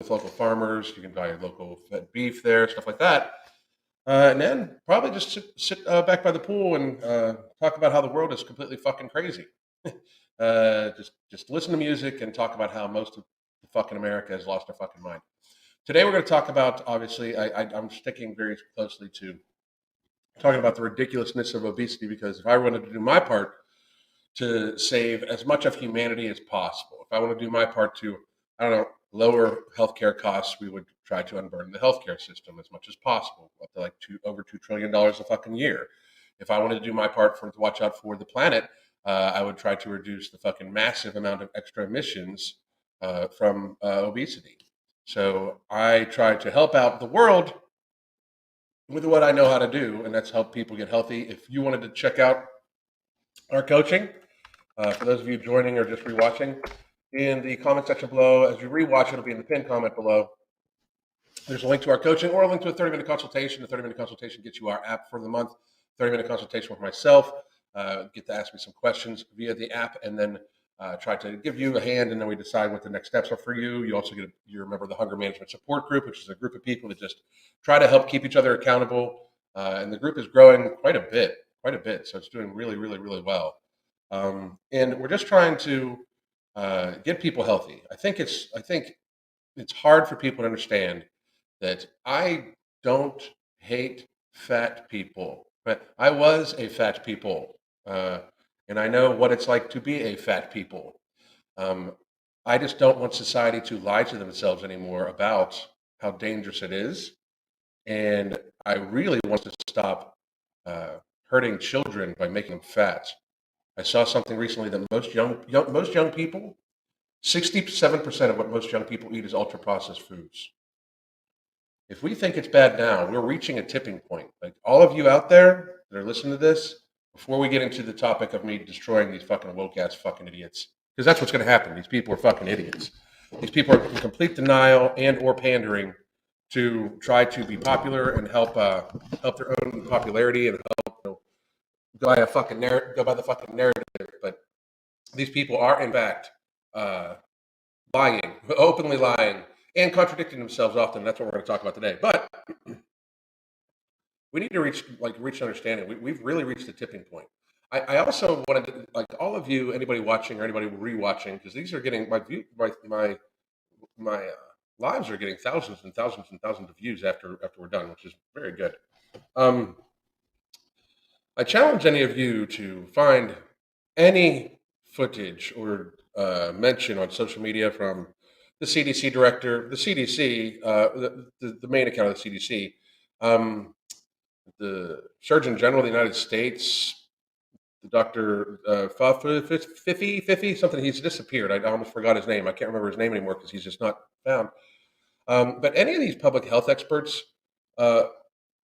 with local farmers. You can buy local fed beef there, stuff like that. And then probably just sit back by the pool and talk about how the world is completely fucking crazy. Just listen to music and talk about how most of the fucking America has lost their fucking mind. Today we're going to talk about, obviously, I'm sticking very closely to talking about the ridiculousness of obesity, because if I wanted to do my part to save as much of humanity as possible, if I want to do my part to, I don't know, lower healthcare costs, we would try to unburden the healthcare system as much as possible, up to like over $2 trillion a fucking year. If I wanted to do my part to watch out for the planet, I would try to reduce the fucking massive amount of extra emissions from obesity. So I try to help out the world with what I know how to do, and that's help people get healthy. If you wanted to check out our coaching, for those of you joining or just rewatching, in the comment section below, as you rewatch, it'll be in the pinned comment below. There's a link to our coaching or a link to a 30-minute consultation. The 30-minute consultation gets you our app for the month. 30-minute consultation with myself. Get to ask me some questions via the app, and then try to give you a hand, and then we decide what the next steps are for you. You also you're a member of the Hunger Management Support Group, which is a group of people that just try to help keep each other accountable. And the group is growing quite a bit. So it's doing really, really, really well. And we're just trying to get people healthy. I think it's hard for people to understand that I don't hate fat people, but I was a fat people, and I know what it's like to be a fat people. Um, I just don't want society to lie to themselves anymore about how dangerous it is, and I really want to stop hurting children by making them fat. I saw something recently that most young people, 67% of what most young people eat is ultra processed foods. If we think it's bad now, we're reaching a tipping point. Like all of you out there that are listening to this, before we get into the topic of me destroying these fucking woke ass fucking idiots, because that's what's going to happen. These people are fucking idiots. These people are in complete denial and or pandering to try to be popular and help their own popularity and help go by the fucking narrative. But these people are in fact uh, lying, openly lying, and contradicting themselves often. That's what we're going to talk about today. But we need to reach understanding. We've really reached the tipping point. I also wanted to, like, all of you, anybody watching or anybody rewatching, because these are getting my lives are getting thousands and thousands and thousands of views after we're done, which is very good. Um, I challenge any of you to find any footage or mention on social media from the CDC director, the CDC, the main account of the CDC, um, the Surgeon General of the United States, the Dr. Fifi, something. He's disappeared. I almost forgot his name. I can't remember his name anymore because he's just not found. But any of these public health experts, uh,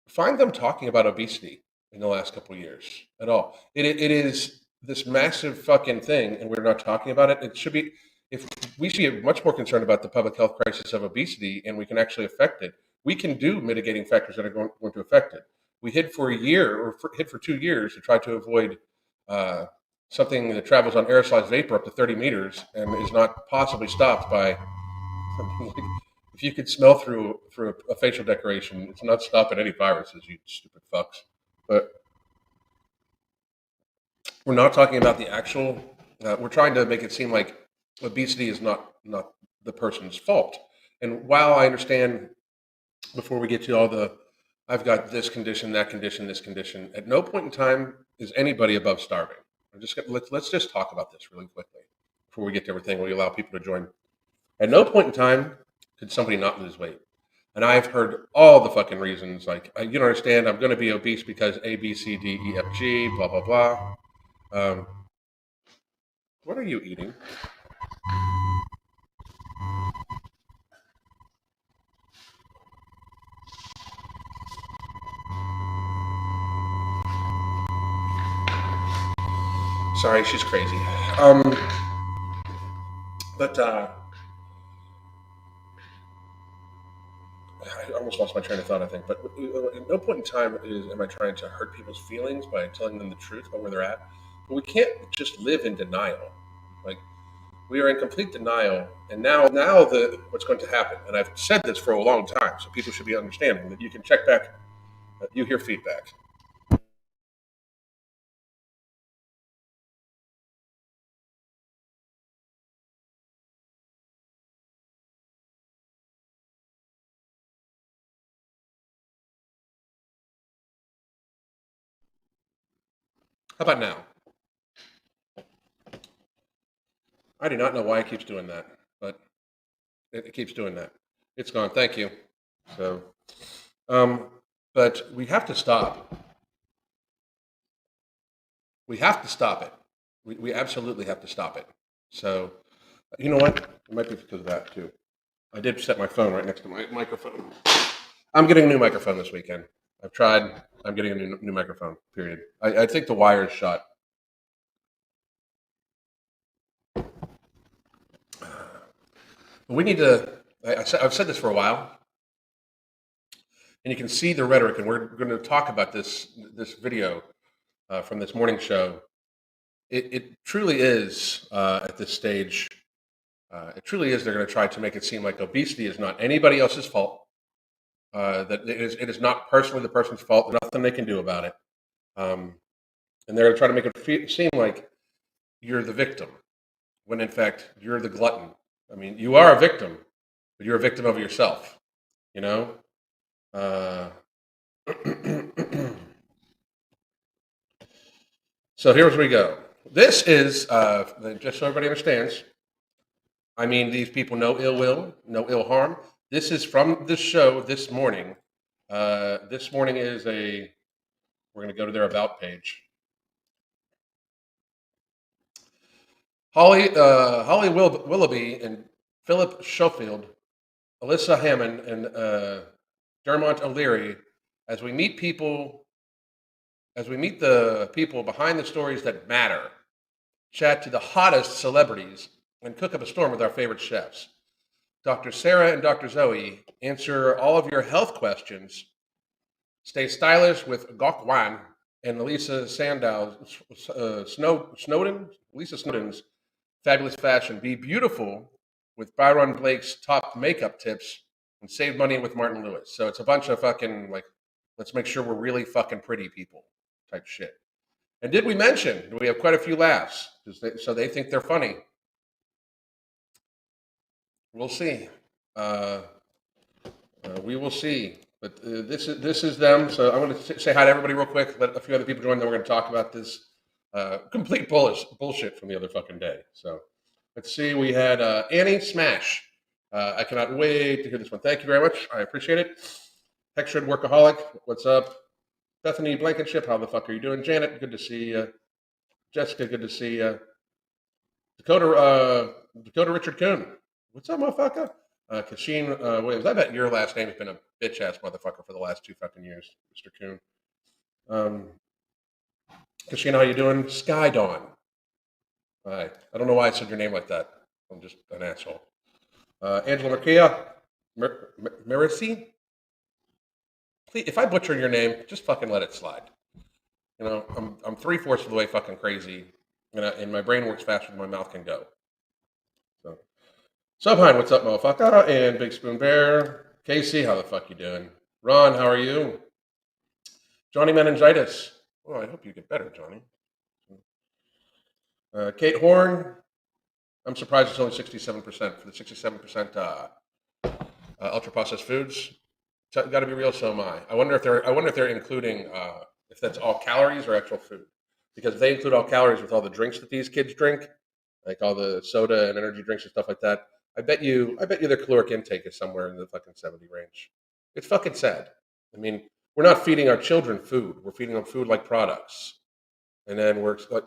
find them talking about obesity in the last couple of years at all. It is this massive fucking thing, and we're not talking about it. It should be, if we should be much more concerned about the public health crisis of obesity, and we can actually affect it. We can do mitigating factors that are going to affect it. We hid for a year or hid for 2 years to try to avoid uh, something that travels on aerosolized vapor up to 30 meters and is not possibly stopped by something like, if you could smell through a facial decoration, it's not stopping any viruses, you stupid fucks. But we're not talking about the actual. We're trying to make it seem like obesity is not the person's fault. And while I understand, before we get to all the, I've got this condition, that condition, this condition. At no point in time is anybody above starving. Let's just talk about this really quickly before we get to everything. We allow people to join. At no point in time could somebody not lose weight. And I've heard all the fucking reasons. Like, you don't understand, I'm going to be obese because A, B, C, D, E, F, G, blah, blah, blah. Um, what are you eating? Sorry, she's crazy. But I almost lost my train of thought, I think. But at no point in time am I trying to hurt people's feelings by telling them the truth about where they're at. But we can't just live in denial. Like, We are in complete denial, and now what's going to happen? And I've said this for a long time, so people should be understanding that you can check back. You hear feedback. How about now? I do not know why it keeps doing that, but it keeps doing that. It's gone. Thank you. So, um, but we have to stop. We have to stop it. We absolutely have to stop it. So, you know what? It might be because of that too. I did set my phone right next to my microphone. I'm getting a new microphone this weekend. I've tried. I'm getting a new microphone. Period. I think the wire is shot. We need to. I've said this for a while, and you can see the rhetoric. And we're going to talk about this video from this morning show. It truly is at this stage. It truly is. They're going to try to make it seem like obesity is not anybody else's fault. That it is not personally the person's fault. There's nothing they can do about it. Um, and they're going to try to make it seem like you're the victim, when in fact you're the glutton. I mean, you are a victim, but you're a victim of yourself. You know. Uh, so here's where we go. This is just so everybody understands. I mean, these people no ill will, no ill harm. This is from the show this morning. This morning is a. We're going to go to their about page. Holly Willoughby and Philip Schofield, Alyssa Hammond and Dermot O'Leary, as we meet the people behind the stories that matter, chat to the hottest celebrities, and cook up a storm with our favorite chefs. Dr. Sarah and Dr. Zoe answer all of your health questions. Stay stylish with Gok Wan and Lisa Lisa Snowden's fabulous fashion. Be beautiful with Byron Blake's top makeup tips, and save money with Martin Lewis. So it's a bunch of fucking like, let's make sure we're really fucking pretty people type shit. And did we mention we have quite a few laughs? So they think they're funny. We'll see. Uh, we will see. But this is them. So I'm going to say hi to everybody real quick. Let a few other people join. Then we're going to talk about this complete bullshit from the other fucking day. So let's see. We had Annie Smash. I cannot wait to hear this one. Thank you very much. I appreciate it. Hextred Workaholic. What's up? Bethany Blankenship. How the fuck are you doing? Janet. Good to see you. Jessica. Good to see you. Dakota Richard Coon. What's up, motherfucker? Kasheen Williams. I bet your last name has been a bitch ass motherfucker for the last 2 fucking years, Mr. Coon. Kasheen, how you doing? Sky Dawn. Hi. I don't know why I said your name like that. I'm just an asshole. Angela Marquia. Miracy? Please, if I butcher your name, just fucking let it slide. You know, I'm 3/4 of the way fucking crazy, and my brain works faster than my mouth can go. So, Subhine, what's up, motherfucker? And Big Spoon Bear. Casey, how the fuck you doing? Ron, how are you? Johnny Meningitis. Oh, I hope you get better, Johnny. Kate Horn. I'm surprised it's only 67% for the 67% ultra processed foods. Got to be real, so am I. I wonder if they're including if that's all calories or actual food, because if they include all calories with all the drinks that these kids drink, like all the soda and energy drinks and stuff like that. I bet you their caloric intake is somewhere in the fucking 70 range. It's fucking sad. I mean, we're not feeding our children food. We're feeding them food like products. And then we're like,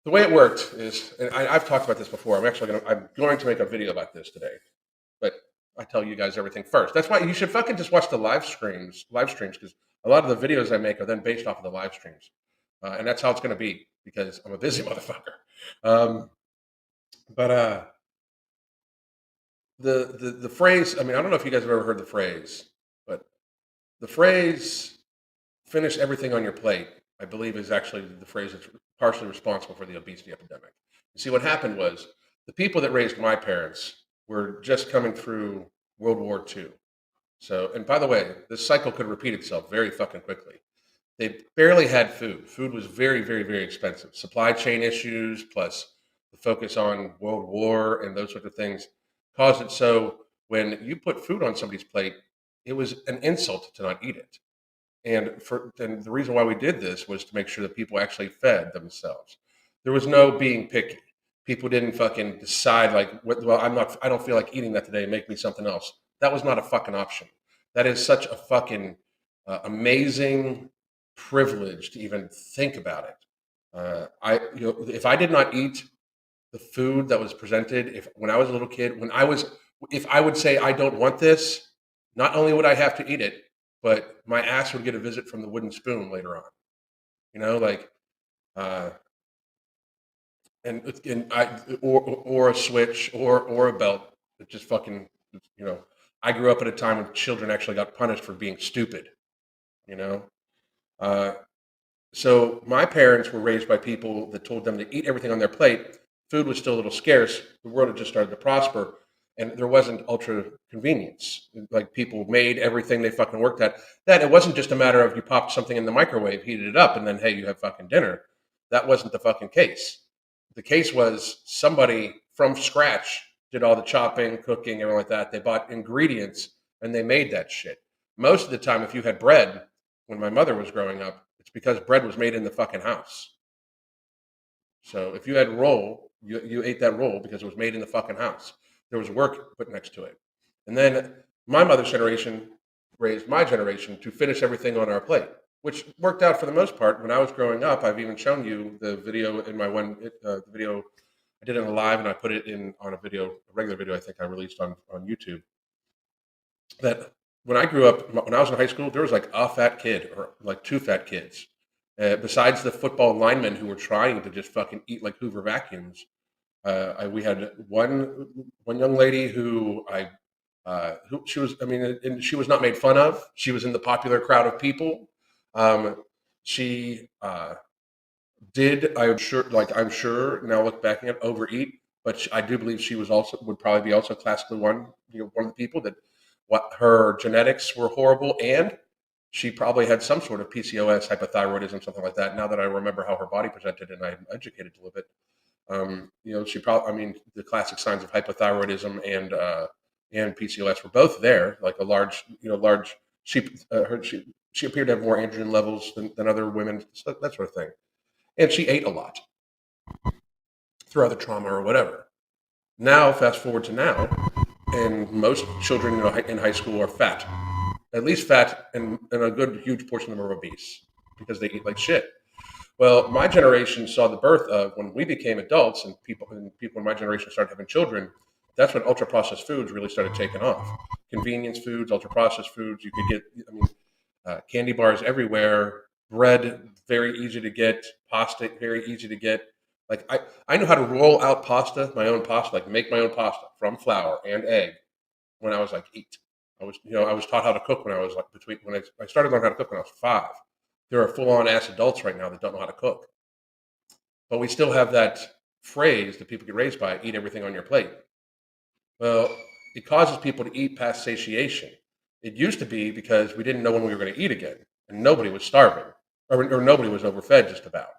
the way it worked is, and I've talked about this before. I'm going to make a video about this today, but I tell you guys everything first. That's why you should fucking just watch the live streams, because a lot of the videos I make are then based off of the live streams, and that's how it's going to be because I'm a busy motherfucker. But the phrase. I mean, I don't know if you guys have ever heard the phrase, but the phrase "finish everything on your plate," I believe, is actually the phrase that's partially responsible for the obesity epidemic. You see, what happened was The people that raised my parents were just coming through World War II. So, and by the way, this cycle could repeat itself very fucking quickly. They barely had food. Food was very, very, very expensive. Supply chain issues plus the focus on World War and those sorts of things caused it so when you put food on somebody's plate, it was an insult to not eat it. And the reason why we did this was to make sure that people actually fed themselves. There was no being picky. People didn't fucking decide like, well, I don't feel like eating that today. Make me something else. That was not a fucking option. That is such a fucking amazing privilege to even think about it. If I did not eat the food that was presented, if when I was a little kid, if I would say I don't want this, not only would I have to eat it, but my ass would get a visit from the wooden spoon later on. You know, like, uh, and I or a switch or a belt that just fucking, you know. I grew up at a time when children actually got punished for being stupid. You know, uh, so my parents were raised by people that told them to eat everything on their plate. Food was still a little scarce. The world had just started to prosper, and there wasn't ultra convenience. Like people made everything they fucking worked at. That it wasn't just a matter of you popped something in the microwave, heated it up, and then hey, you have fucking dinner. That wasn't the fucking case. The case was somebody from scratch did all the chopping, cooking, everything like that. They bought ingredients and they made that shit. Most of the time, if you had bread, when my mother was growing up, it's because bread was made in the fucking house. So if you had roll, you ate that roll because it was made in the fucking house. There was work put next to it. And then my mother's generation raised my generation to finish everything on our plate, which worked out for the most part. When I was growing up, I've even shown you the video in my video. I did it in a live and I put it in on a regular video I think I released on YouTube. That when I grew up, when I was in high school, there was like a fat kid or like two fat kids. Besides the football linemen who were trying to just fucking eat like Hoover vacuums, we had one young lady who she was. I mean, and she was not made fun of. She was in the popular crowd of people. Um, she did. I'm sure now look back at overeat, but I do believe she was also would probably be also classically one. You know, one of the people that what her genetics were horrible and she probably had some sort of PCOS, hypothyroidism, something like that. Now that I remember how her body presented and I'm educated a little bit, she probably, I mean, the classic signs of hypothyroidism and PCOS were both there, like a large, large, she appeared to have more androgen levels than other women, so that sort of thing. And she ate a lot throughout the trauma or whatever. Now, fast forward to now, and most children in high school are fat, at least fat, and a good huge portion of them are obese because they eat like shit. Well, my generation saw the birth of when we became adults, and people in my generation started having children. That's when ultra processed foods really started taking off. Convenience foods, ultra processed foods. You could get, I mean, candy bars everywhere. Bread, very easy to get. Pasta, very easy to get. Like I know how to roll out pasta, my own pasta, like make my own pasta from flour and egg when I was like 8. I was taught how to cook when I was like I started learning how to cook when I was 5. There are full on ass adults right now that don't know how to cook, but we still have that phrase that people get raised by: "Eat everything on your plate." Well, it causes people to eat past satiation. It used to be because we didn't know when we were going to eat again, and nobody was starving, or nobody was overfed. Just about,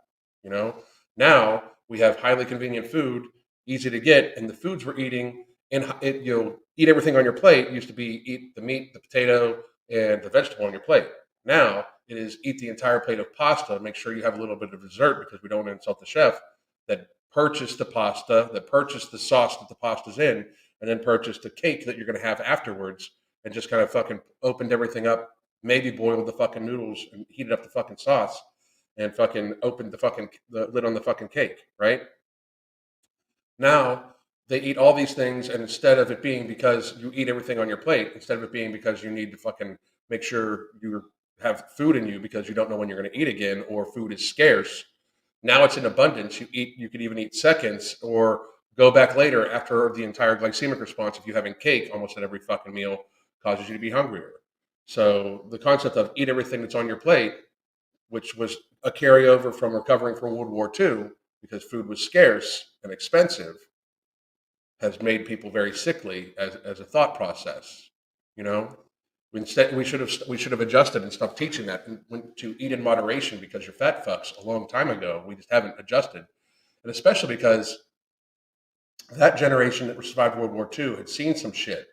you know. Now we have highly convenient food, easy to get, and the foods we're eating, and eat everything on your plate. Used to be eat the meat, the potato, and the vegetable on your plate. Now it is eat the entire plate of pasta. Make sure you have a little bit of dessert because we don't want to insult the chef that purchased the pasta, that purchased the sauce that the pasta's in, and then purchased a cake that you're going to have afterwards, and just kind of fucking opened everything up, maybe boiled the fucking noodles and heated up the fucking sauce, and fucking opened the lid on the fucking cake, right? Now they eat all these things, and instead of it being because you eat everything on your plate, instead of it being because you need to fucking make sure you have food in you because you don't know when you're going to eat again or food is scarce, now it's in abundance. You could even eat seconds or go back later after the entire glycemic response. If you're having cake almost at every fucking meal, causes you to be hungrier. So the concept of eat everything that's on your plate, which was a carryover from recovering from World War II because food was scarce and expensive, has made people very sickly as a thought process. You know, instead we should have adjusted and stopped teaching that and went to eat in moderation because you're fat fucks a long time ago. We just haven't adjusted, and especially because that generation that survived World War II had seen some shit.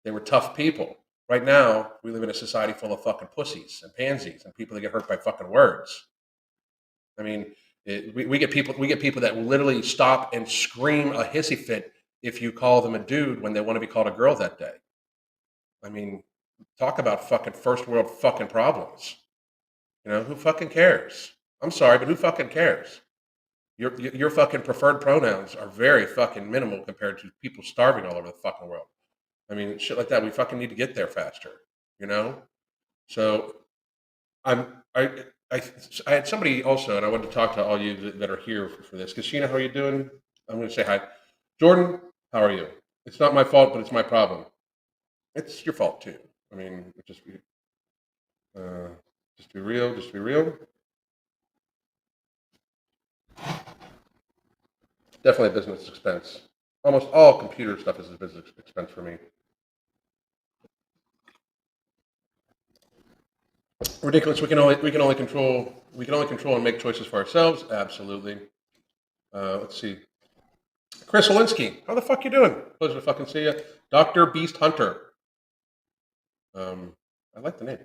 They were tough people. Right now, we live in a society full of fucking pussies and pansies and people that get hurt by fucking words. I mean, we get people that will literally stop and scream a hissy fit if you call them a dude when they want to be called a girl that day. I mean, talk about fucking first world fucking problems. You know, who fucking cares? I'm sorry, but who fucking cares? Your fucking preferred pronouns are very fucking minimal compared to people starving all over the fucking world. I mean, shit like that. We fucking need to get there faster. You know. So I'm I I had somebody also, and I wanted to talk to all you that are here for this. Kashina, how are you doing? I'm going to say hi. Jordan, how are you? It's not my fault, but it's my problem. It's your fault too. I mean, uh, just be real. Just be real. Definitely a business expense. Almost all computer stuff is a business expense for me. Ridiculous. We can only control and make choices for ourselves. Absolutely. Let's see. Chris Olinsky, how the fuck you doing? Pleasure to fucking see you. Dr. Beast Hunter. I like the name.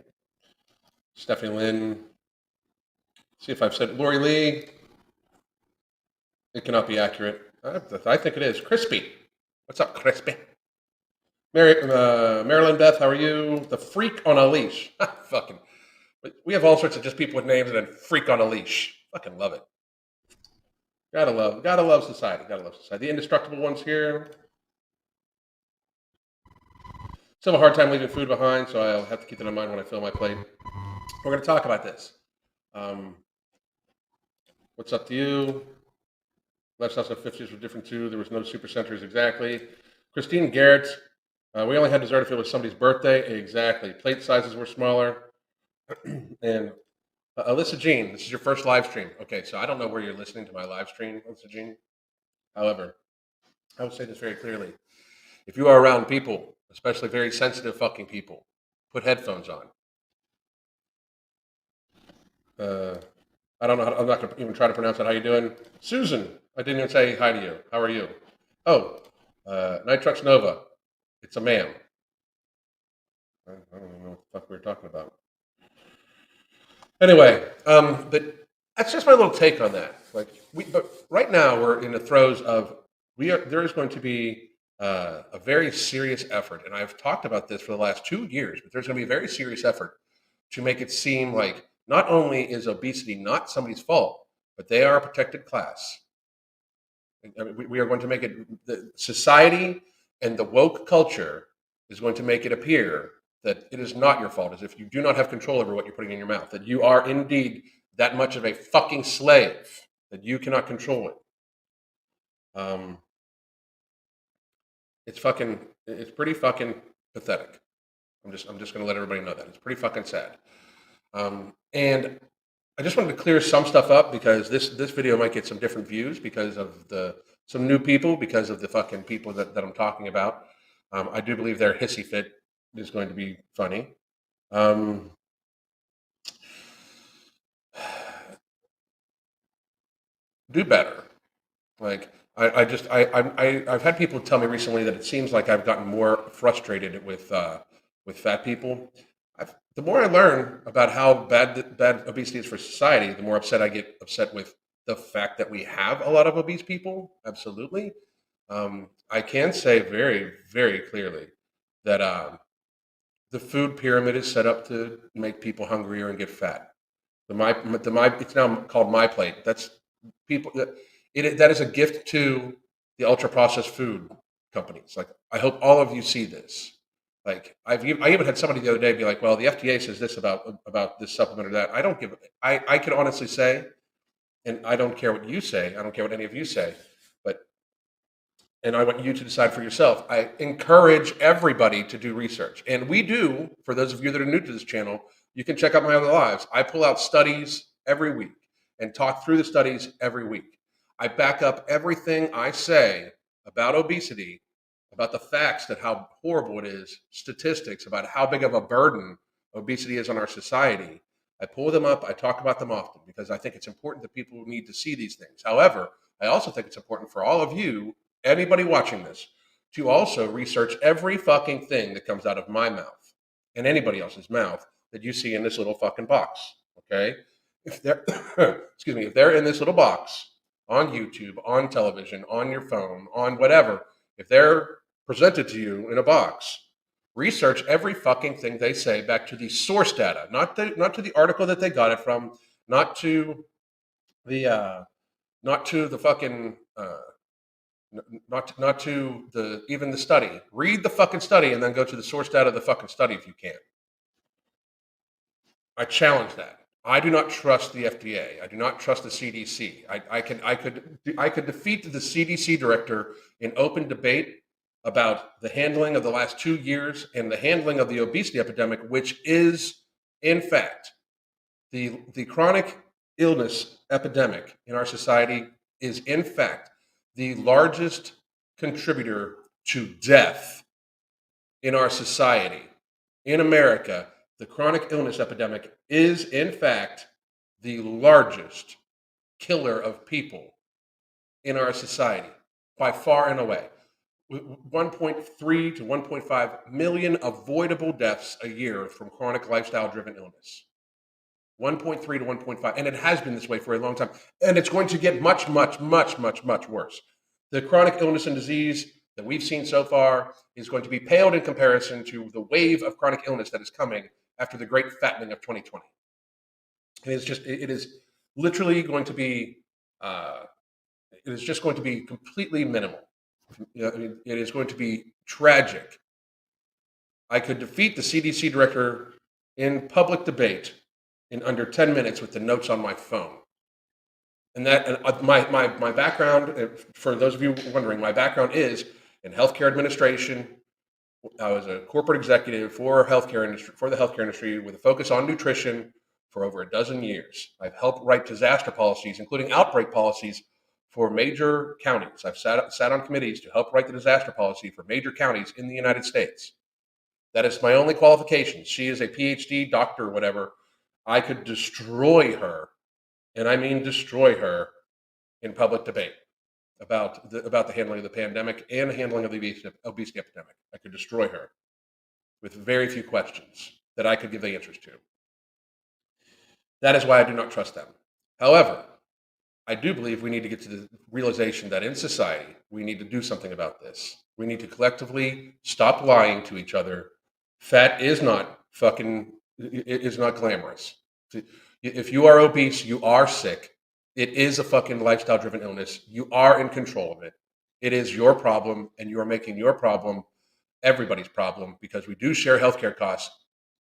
Stephanie Lynn. See if I've said Lori Lee. It cannot be accurate. I think it is. Crispy. What's up, Crispy? Marilyn Beth, how are you? The freak on a leash. Fucking. We have all sorts of just people with names and then freak on a leash. Fucking love it. Gotta love society. Gotta love society. The indestructible ones here. Still have a hard time leaving food behind, so I'll have to keep that in mind when I fill my plate. We're going to talk about this. Um, what's up to you? Lifestyles of 50s were different too. There was no super centers exactly. Christine Garrett, we only had dessert if it was somebody's birthday. Exactly. Plate sizes were smaller. And Alyssa Jean, this is your first live stream. Okay, so I don't know where you're listening to my live stream, Alyssa Jean. However, I will say this very clearly. If you are around people, especially very sensitive fucking people, put headphones on. Uh, I don't know. I'm not going to even try to pronounce it. How you doing? Susan, I didn't even say hi to you. How are you? Oh, Nitrox Nova. It's a ma'am. I don't even know what the fuck we were talking about. Anyway, but that's just my little take on that. But right now we're in the throes of there is going to be a very serious effort, and I've talked about this for the last 2 years. But there's going to be a very serious effort to make it seem like not only is obesity not somebody's fault, but they are a protected class. I mean, we are going to make it the society and the woke culture is going to make it appear that it is not your fault, as if you do not have control over what you're putting in your mouth, that you are indeed that much of a fucking slave, that you cannot control it. Um, it's pretty fucking pathetic. I'm just going to let everybody know that it's pretty fucking sad. And I just wanted to clear some stuff up because this video might get some different views because of some new people, because of the fucking people that I'm talking about. I do believe their hissy fit is going to be funny. Um, do better. Like I've had people tell me recently that it seems like I've gotten more frustrated with fat people. The more I learn about how bad obesity is for society, the more upset I get with the fact that we have a lot of obese people. Absolutely, I can say very very clearly that the food pyramid is set up to make people hungrier and get fat. It's now called My Plate. That's people that is a gift to the ultra processed food companies. Like I hope all of you see this. Like I even had somebody the other day be like, "Well, the FDA says this about this supplement or that." I don't give. I can honestly say, and I don't care what you say. I don't care what any of you say, but and I want you to decide for yourself. I encourage everybody to do research. And we do, for those of you that are new to this channel, you can check out my other lives. I pull out studies every week and talk through the studies every week. I back up everything I say about obesity about the facts that how horrible it is, statistics about how big of a burden obesity is on our society. I pull them up, I talk about them often because I think it's important that people need to see these things. However, I also think it's important for all of you, anybody watching this, to also research every fucking thing that comes out of my mouth and anybody else's mouth that you see in this little fucking box. Okay? If they're excuse me, if they're in this little box on YouTube, on television, on your phone, on whatever, if they're presented to you in a box, research every fucking thing they say back to the source data, not to the article that they got it from, not to the not to the fucking not to the even the study. Read the fucking study and then go to the source data of the fucking study if you can. I challenge that. I do not trust the FDA. I do not trust the CDC. I could defeat the CDC director in open debate about the handling of the last 2 years and the handling of the obesity epidemic, which is, in fact, the chronic illness epidemic in our society is, in fact, the largest contributor to death in our society. In America, the chronic illness epidemic is, in fact, the largest killer of people in our society by far and away. 1.3 to 1.5 million avoidable deaths a year from chronic lifestyle driven illness. 1.3 to 1.5. And it has been this way for a long time. And it's going to get much, much, much, much, much worse. The chronic illness and disease that we've seen so far is going to be paled in comparison to the wave of chronic illness that is coming after the great fattening of 2020. It is literally going to be, it is just going to be completely minimal. I mean, it is going to be tragic. I could defeat the CDC director in public debate in under 10 minutes with the notes on my phone. And my background, for those of you wondering, my background is in healthcare administration. I was a corporate executive for the healthcare industry with a focus on nutrition for over a dozen years. I've helped write disaster policies, including outbreak policies for major counties. I've sat on committees to help write the disaster policy for major counties in the United States. That is my only qualification. She is a PhD, doctor, whatever. I could destroy her, and I mean destroy her, in public debate about the handling of the pandemic and the handling of the obesity epidemic. I could destroy her with very few questions that I could give the answers to. That is why I do not trust them. However, I do believe we need to get to the realization that in society, we need to do something about this. We need to collectively stop lying to each other. Fat is not glamorous. If you are obese, you are sick. It is a fucking lifestyle driven illness. You are in control of it. It is your problem, and you are making your problem everybody's problem because we do share healthcare costs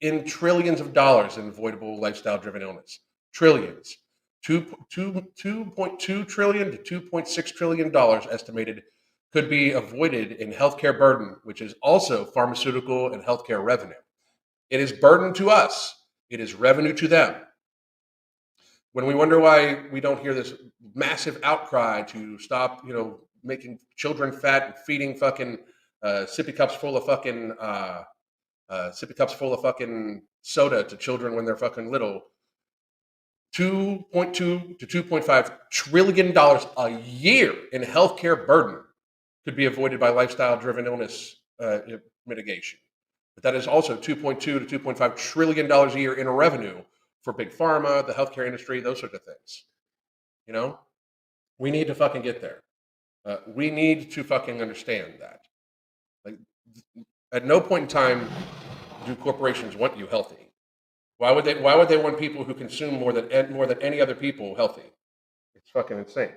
in trillions of dollars in avoidable lifestyle driven illness. Trillions. 2.2 trillion to $2.6 trillion estimated could be avoided in healthcare burden, which is also pharmaceutical and healthcare revenue. It is burden to us. It is revenue to them. When we wonder why we don't hear this massive outcry to stop, making children fat and feeding fucking sippy cups full of fucking soda to children when they're fucking little. $2.2 to $2.5 trillion a year in healthcare burden could be avoided by lifestyle-driven illness mitigation. But that is also $2.2 to $2.5 trillion a year in revenue for big pharma, the healthcare industry, those sorts of things. We need to fucking get there. We need to fucking understand that. Like, at no point in time do corporations want you healthy. Why would they want people who consume more than any other people healthy? It's fucking insane.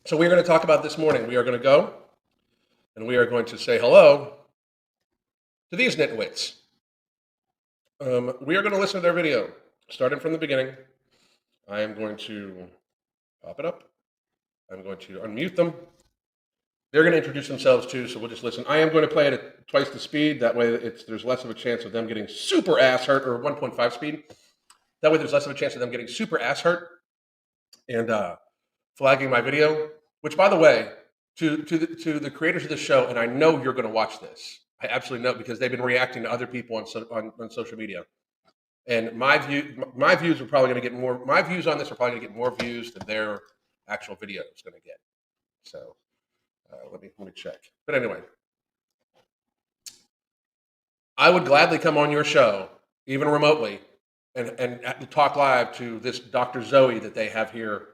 So we're going to talk about this morning. We are going to go and we are going to say hello to these nitwits. We are going to listen to their video, starting from the beginning. I am going to pop it up. I'm going to unmute them. They're going to introduce themselves too, so we'll just listen. I am going to play it at twice the speed. That way there's less of a chance of them getting super ass hurt, or 1.5 speed. That way there's less of a chance of them getting super ass hurt and flagging my video. Which, by the way, to the creators of the show, and I know you're going to watch this. I absolutely know because they've been reacting to other people on social media. And my views are probably going to get more. My views on this are probably going to get more views than their actual video is going to get. So let me check. But anyway, I would gladly come on your show, even remotely, and talk live to this Dr. Zoe that they have here.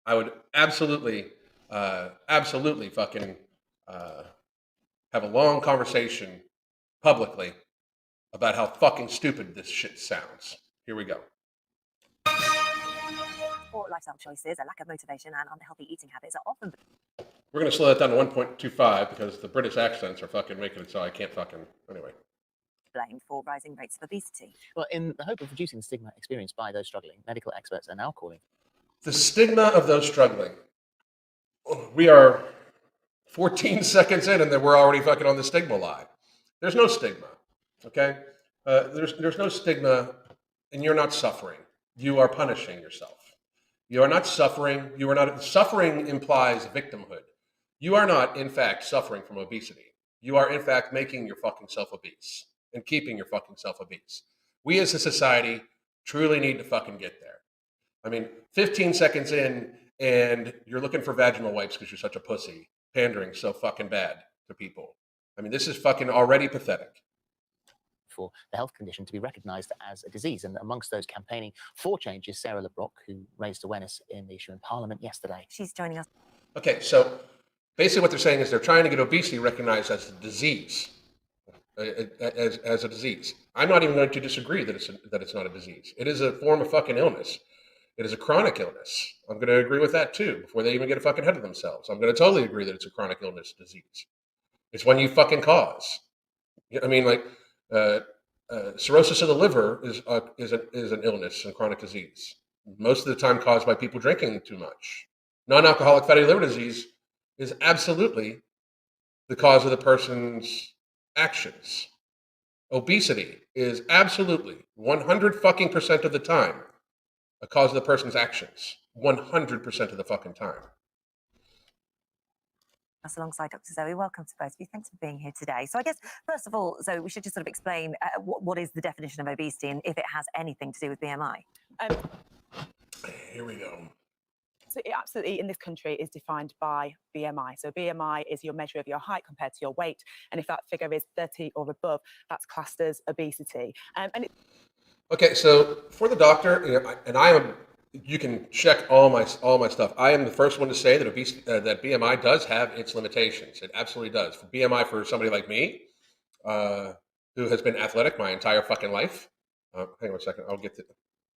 I would absolutely fucking have a long conversation publicly about how fucking stupid this shit sounds. Here we go. Poor lifestyle choices, a lack of motivation, and unhealthy eating habits are often. We're going to slow that down to 1.25 because the British accents are fucking making it so I can't fucking. Anyway. Blamed for rising rates of obesity. Well, in the hope of reducing the stigma experienced by those struggling, medical experts are now calling. The stigma of those struggling. We are 14 seconds in and then we're already fucking on the stigma lie. There's no stigma, okay? There's no stigma and you're not suffering. You are punishing yourself. You are not suffering. You are not. Suffering implies victimhood. You are not, in fact, suffering from obesity. You are, in fact, making your fucking self obese and keeping your fucking self obese. We as a society truly need to fucking get there. I mean, 15 seconds in and you're looking for vaginal wipes because you're such a pussy, pandering so fucking bad to people. I mean, this is fucking already pathetic. For the health condition to be recognized as a disease. And amongst those campaigning for change is Sarah LeBrock, who raised awareness in the issue in Parliament yesterday. She's joining us. Okay, so basically what they're saying is they're trying to get obesity recognized as a disease, as a disease. I'm not even going to disagree that it's not a disease. It is a form of fucking illness. It is a chronic illness. I'm going to agree with that too, before they even get a fucking head of themselves. I'm going to totally agree that it's a chronic illness disease. It's one you fucking cause. I mean, like, cirrhosis of the liver is an illness and chronic disease. Most of the time caused by people drinking too much. Non-alcoholic fatty liver disease is absolutely the cause of the person's actions. Obesity is absolutely 100% of the time a cause of the person's actions. 100% of the fucking time. Us alongside Dr. Zoe. Welcome to both of you. Thanks for being here today. So I guess, first of all, Zoe, we should just sort of explain what is the definition of obesity and if it has anything to do with BMI. Here we go. So it absolutely, in this country, is defined by BMI. So BMI is your measure of your height compared to your weight. And if that figure is 30 or above, that's classed as obesity. Okay, so for the doctor, and I am. You can check all my stuff. I am the first one to say that obesity, that BMI does have its limitations. It absolutely does. For BMI, for somebody like me, who has been athletic my entire fucking life. Hang on a second. I'll get to. I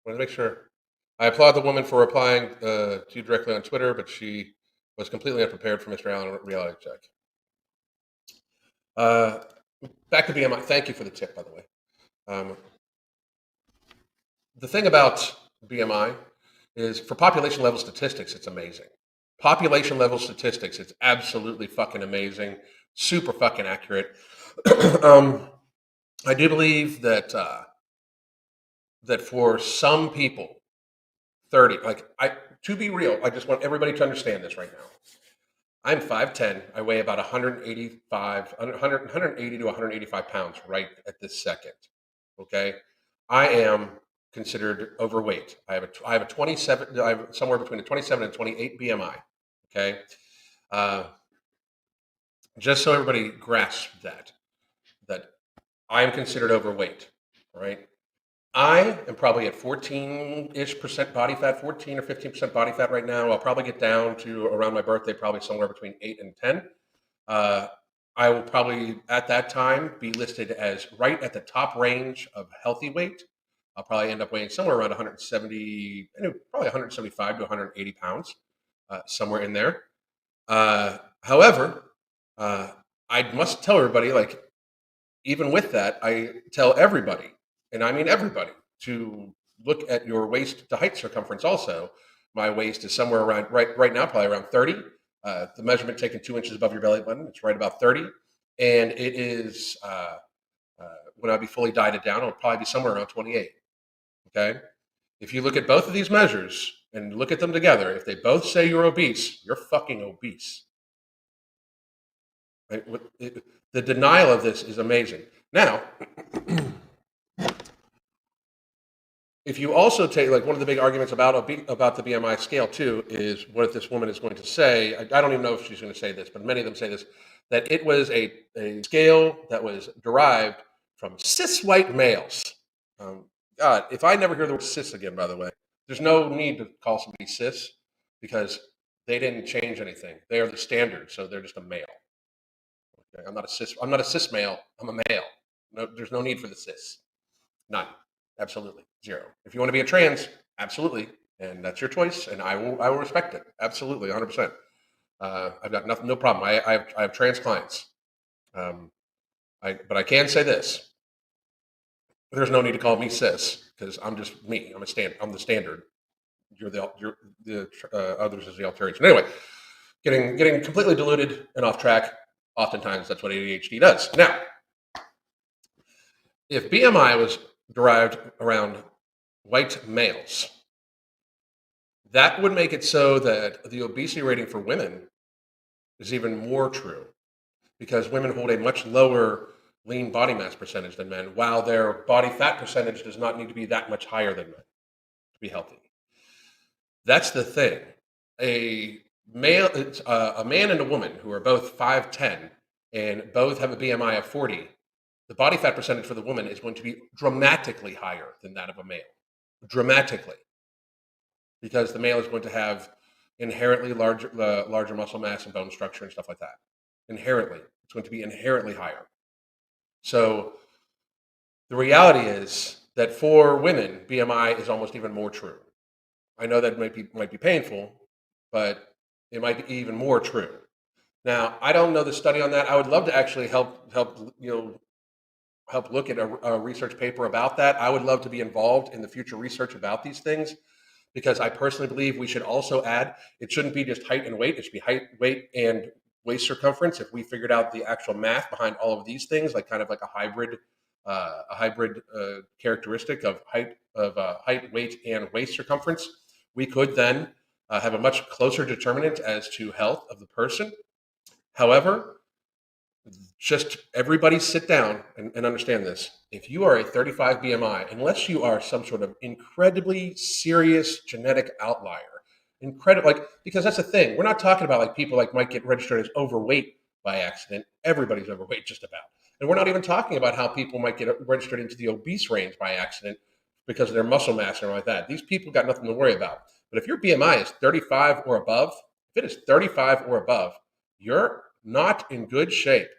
want to make sure. I applaud the woman for replying to you directly on Twitter, but she was completely unprepared for Mr. Allen reality check. Back to BMI. Thank you for the tip, by the way. The thing about BMI is for population level statistics, it's amazing. Population level statistics, it's absolutely fucking amazing. Super fucking accurate. I do believe that that for some people, 30, to be real, I just want everybody to understand this right now. I'm 5'10". I weigh about 180 to 185 pounds right at this second. Okay. I am considered overweight. I have a 27. I have somewhere between a 27 and 28 BMI. Okay, just so everybody grasps that I am considered overweight. All right, I am probably at 14% body fat, 14 or 15% body fat right now. I'll probably get down to around my birthday, probably somewhere between 8 and 10. I will probably at that time be listed as right at the top range of healthy weight. I'll probably end up weighing somewhere around 170, probably 175 to 180 pounds, somewhere in there. However, I must tell everybody, like, even with that, I tell everybody, and I mean everybody, to look at your waist to height circumference also. My waist is somewhere around, right now, probably around 30. The measurement taken 2 inches above your belly button, it's right about 30. And it is, when I'll be fully dieted down, it'll probably be somewhere around 28. Okay, if you look at both of these measures, and look at them together, if they both say you're obese, you're fucking obese. Right? The denial of this is amazing. Now, if you also take, like, one of the big arguments about the BMI scale too is what this woman is going to say. I don't even know if she's going to say this, but many of them say this, that it was a scale that was derived from cis white males. God, if I never hear the word cis again, by the way, there's no need to call somebody cis because they didn't change anything. They are the standard, so they're just a male. Okay? I'm not a cis male. I'm a male. No, there's no need for the cis. None. Absolutely. Zero. If you want to be a trans, absolutely. And that's your choice. And I will respect it. Absolutely. 100%. I've got no problem. I have trans clients. But I can say this. There's no need to call me cis because I'm just me. I'm the standard. You're the others is the alteration. Anyway, getting completely diluted and off track. Oftentimes that's what ADHD does. Now, if BMI was derived around white males, that would make it so that the obesity rating for women is even more true because women hold a much lower lean body mass percentage than men, while their body fat percentage does not need to be that much higher than men to be healthy. That's the thing. A man and a woman who are both 5'10" and both have a BMI of 40, the body fat percentage for the woman is going to be dramatically higher than that of a male. Dramatically. Because the male is going to have inherently larger muscle mass and bone structure and stuff like that. Inherently. It's going to be inherently higher. So the reality is that for women, BMI is almost even more true. I know that might be painful, but it might be even more true. Now, I don't know the study on that. I would love to actually help look at a research paper about that. I would love to be involved in the future research about these things because I personally believe we should also add, it shouldn't be just height and weight. It should be height, weight, and waist circumference. If we figured out the actual math behind all of these things, like kind of like a hybrid characteristic of height, weight, and waist circumference, we could then have a much closer determinant as to health of the person. However, just everybody sit down and understand this. If you are a 35 BMI, unless you are some sort of incredibly serious genetic outlier, because that's the thing. We're not talking about like people like might get registered as overweight by accident. Everybody's overweight just about. And we're not even talking about how people might get registered into the obese range by accident because of their muscle mass and like that. These people got nothing to worry about. But if your BMI is 35 or above, if it is 35 or above, you're not in good shape.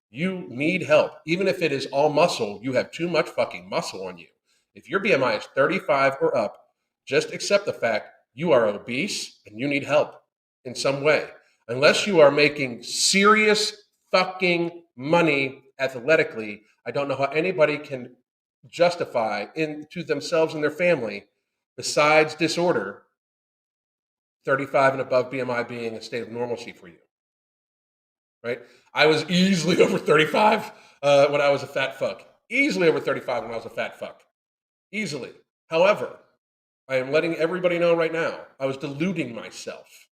You need help. Even if it is all muscle, you have too much fucking muscle on you. If your BMI is 35 or up, just accept the fact you are obese and you need help in some way. Unless you are making serious fucking money athletically, I don't know how anybody can justify to themselves and their family, besides disorder, 35 and above BMI being a state of normalcy for you. Right? I was easily over 35 when I was a fat fuck. Easily over 35 when I was a fat fuck. Easily. However, I am letting everybody know right now, I was deluding myself.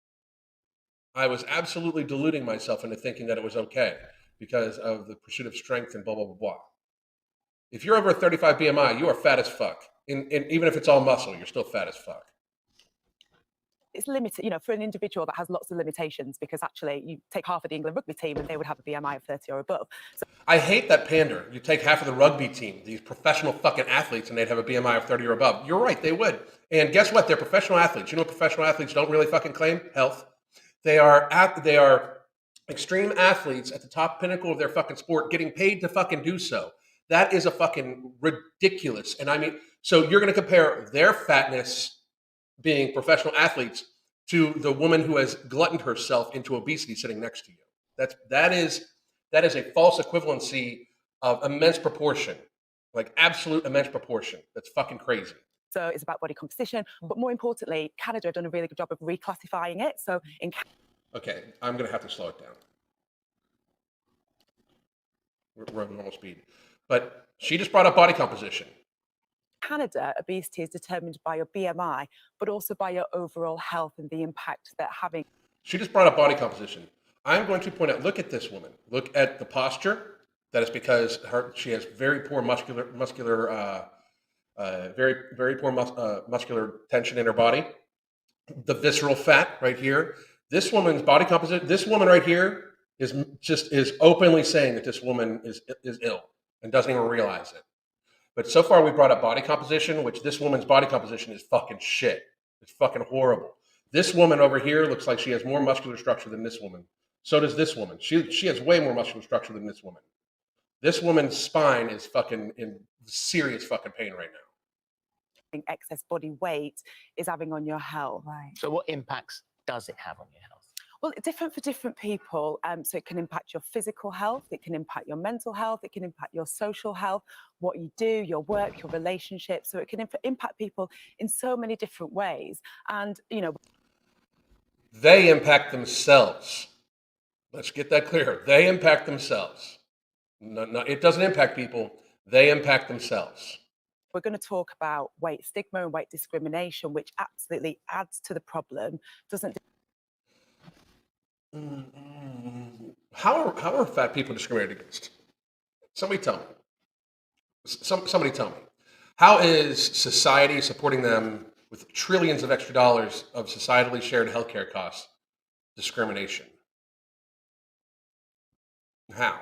I was absolutely deluding myself into thinking that it was okay because of the pursuit of strength and blah, blah, blah, blah. If you're over a 35 BMI, you are fat as fuck. And even if it's all muscle, you're still fat as fuck. It's limited, for an individual that has lots of limitations, because actually you take half of the England rugby team and they would have a BMI of 30 or above. So I hate that pander. You take half of the rugby team, these professional fucking athletes, and they'd have a BMI of 30 or above. You're right, they would. And guess what? They're professional athletes. You know what professional athletes don't really fucking claim? Health. They are extreme athletes at the top pinnacle of their fucking sport, getting paid to fucking do so. That is a fucking ridiculous. And I mean, so you're going to compare their fatness being professional athletes to the woman who has gluttoned herself into obesity sitting next to you. That is a false equivalency of immense proportion, like absolute immense proportion. That's fucking crazy. So it's about body composition, but more importantly, Canada have done a really good job of reclassifying it. So in Okay, I'm going to have to slow it down. We're at normal speed. But she just brought up body composition. Canada, obesity is determined by your BMI, but also by your overall health and the impact that having. She just brought up body composition. I'm going to point out, look at this woman. Look at the posture. That is because she has very poor muscular muscular tension in her body. The visceral fat right here. This woman's body composition. This woman right here is openly saying that this woman is ill and doesn't even realize it. But so far we brought up body composition, which this woman's body composition is fucking shit. It's fucking horrible. This woman over here looks like she has more muscular structure than this woman. So does this woman. She has way more muscular structure than this woman. This woman's spine is fucking in serious fucking pain right now. Excess body weight is having on your health. Right. So what impacts does it have on your health? Well, it's different for different people. So it can impact your physical health, it can impact your mental health, it can impact your social health, what you do, your work, your relationships. So it can impact people in so many different ways. And, you know, they impact themselves. Let's get that clear. They impact themselves. No, it doesn't impact people. They impact themselves. We're going to talk about weight stigma and weight discrimination, which absolutely adds to the problem. How are fat people discriminated against? Somebody tell me. Somebody tell me. How is society supporting them with trillions of extra dollars of societally shared healthcare costs discrimination? How?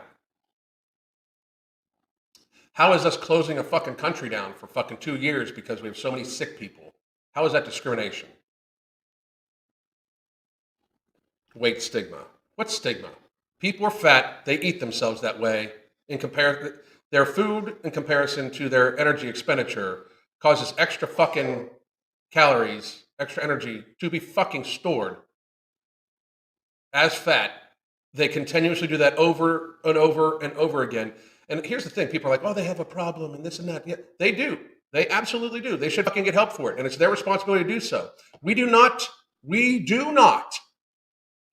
How is us closing a fucking country down for fucking 2 years because we have so many sick people? How is that discrimination? Weight stigma. What's stigma? People are fat. They eat themselves that way. Their food in comparison to their energy expenditure causes extra fucking calories, extra energy to be fucking stored as fat. They continuously do that over and over and over again. And here's the thing. People are like, oh, they have a problem and this and that. Yeah, they do. They absolutely do. They should fucking get help for it. And it's their responsibility to do so. We do not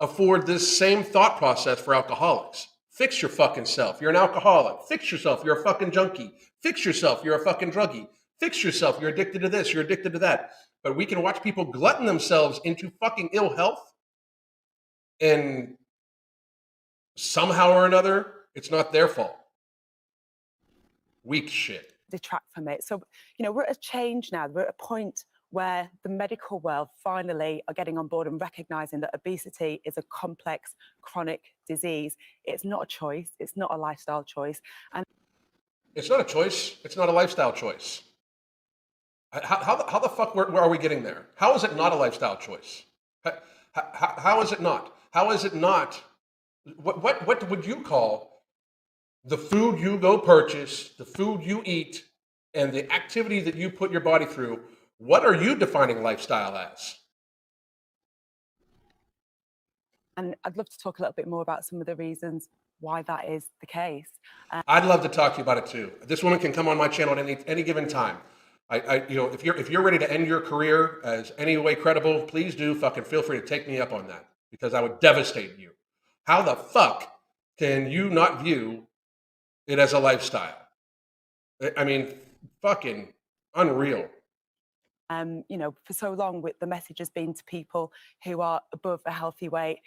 afford this same thought process for alcoholics. Fix your fucking self. You're an alcoholic. Fix yourself. You're a fucking junkie. Fix yourself. You're a fucking druggie. Fix yourself. You're addicted to this. You're addicted to that. But we can watch people glutton themselves into fucking ill health. And somehow or another, it's not their fault. Weak shit. Detract from it. So, you know, we're at a change now. We're at a point where the medical world finally are getting on board and recognizing that obesity is a complex, chronic disease. It's not a choice. It's not a lifestyle choice. And it's not a choice. It's not a lifestyle choice. How the fuck where are we getting there? How is it not a lifestyle choice? How is it not? How is it not? What would you call the food you go purchase, the food you eat, and the activity that you put your body through? What are you defining lifestyle as? And I'd love to talk a little bit more about some of the reasons why that is the case. I'd love to talk to you about it too. This woman can come on my channel at any given time. If you're ready to end your career as any way credible, please do fucking feel free to take me up on that, because I would devastate you. How the fuck can you not view it as a lifestyle? I mean, fucking unreal. You know, for so long, the message has been to people who are above a healthy weight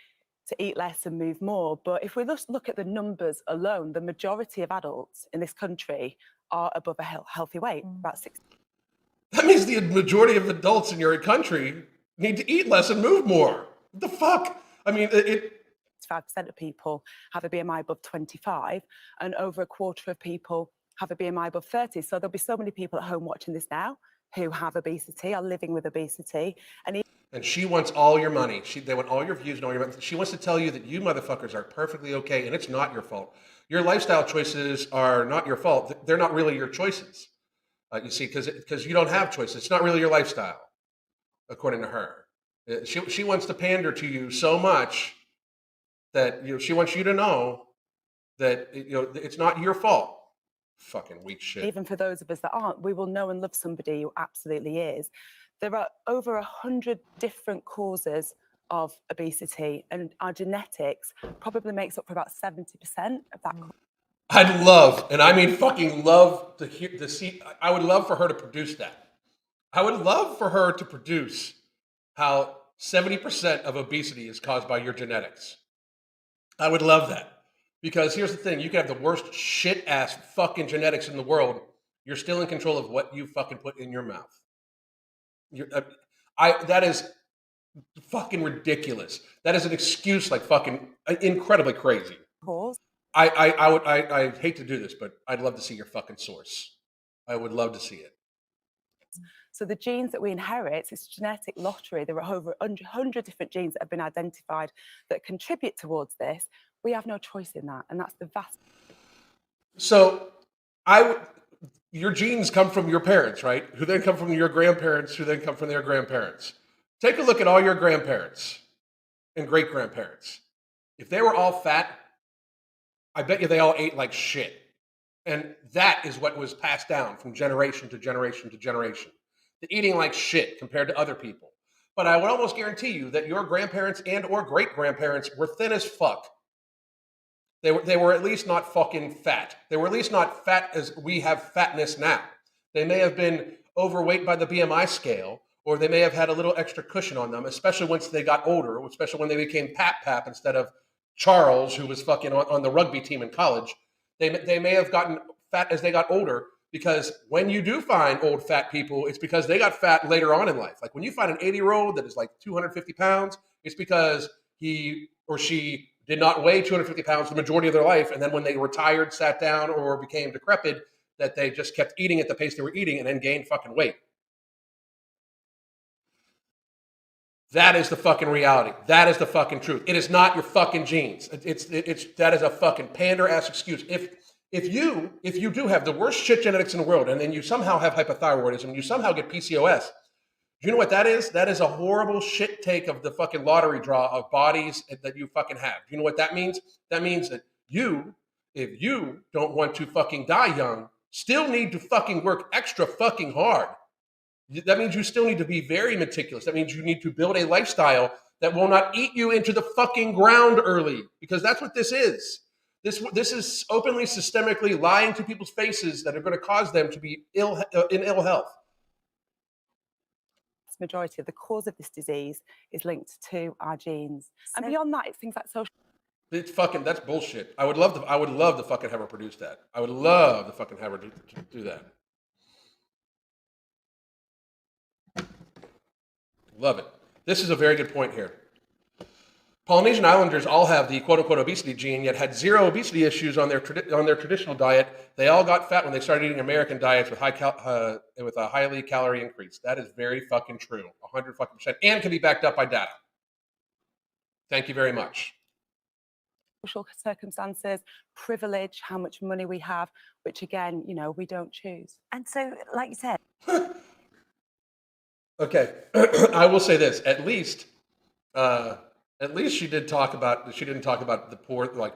to eat less and move more. But if we just look at the numbers alone, the majority of adults in this country are above a healthy weight, about 60. That means the majority of adults in your country need to eat less and move more. What the fuck? I mean, 5% of people have a BMI above 25, and over a quarter of people have a BMI above 30. So there'll be so many people at home watching this now who have obesity, are living with obesity. And she wants all your money. They want all your views and all your money. She wants to tell you that you motherfuckers are perfectly okay, and it's not your fault. Your lifestyle choices are not your fault. They're not really your choices. You see, because you don't have choices. It's not really your lifestyle, according to her. She wants to pander to you so much that she wants you to know that it's not your fault. Fucking weak shit. Even for those of us that aren't, we will know and love somebody who absolutely is. There are over 100 different causes of obesity, and our genetics probably makes up for about 70% of that. I'd love, and I mean fucking love to see. I would love for her to produce that. I would love for her to produce how 70% of obesity is caused by your genetics. I would love that. Because here's the thing, you can have the worst shit ass fucking genetics in the world. You're still in control of what you fucking put in your mouth. That is fucking ridiculous. That is an excuse like fucking incredibly crazy. Cause. I hate to do this, but I'd love to see your fucking source. I would love to see it. So the genes that we inherit, it's genetic lottery. There are over 100 different genes that have been identified that contribute towards this. We have no choice in that, and that's the vast. So your genes come from your parents, right? Who then come from your grandparents, who then come from their grandparents. Take a look at all your grandparents and great grandparents. If they were all fat, I bet you they all ate like shit. And that is what was passed down from generation to generation to generation. The eating like shit compared to other people. But I would almost guarantee you that your grandparents and or great grandparents were thin as fuck. They were at least not fucking fat. They were at least not fat as we have fatness now. They may have been overweight by the BMI scale, or they may have had a little extra cushion on them, especially once they got older, especially when they became Pap instead of Charles, who was fucking on the rugby team in college. They may have gotten fat as they got older, because when you do find old fat people, it's because they got fat later on in life. Like when you find an 80-year-old that is like 250 pounds, it's because he or she did not weigh 250 pounds the majority of their life. And then when they retired, sat down, or became decrepit, that they just kept eating at the pace they were eating and then gained fucking weight. That is the fucking reality. That is the fucking truth. It is not your fucking genes. That is a fucking pander-ass excuse. If you do have the worst shit genetics in the world, and then you somehow have hypothyroidism, and you somehow get PCOS, do you know what that is? That is a horrible shit take of the fucking lottery draw of bodies that you fucking have. Do you know what that means? That means that if you don't want to fucking die young, still need to fucking work extra fucking hard. That means you still need to be very meticulous. That means you need to build a lifestyle that will not eat you into the fucking ground early, because that's what this is. This is openly, systemically lying to people's faces that are going to cause them to be in ill health. Majority of the cause of this disease is linked to our genes, and beyond that, it's things like social. It's fucking, that's bullshit. I would love to fucking have her produce that. I would love to fucking have her do that. Love it. This is a very good point here. Polynesian Islanders all have the quote-unquote obesity gene, yet had zero obesity issues on their traditional diet. They all got fat when they started eating American diets with a highly calorie increase. That is very fucking true, 100%, and can be backed up by data. Thank you very much. Social circumstances, privilege, how much money we have, which again, we don't choose. And so, like you said. Okay, I will say this: at least she didn't talk about the poor, like,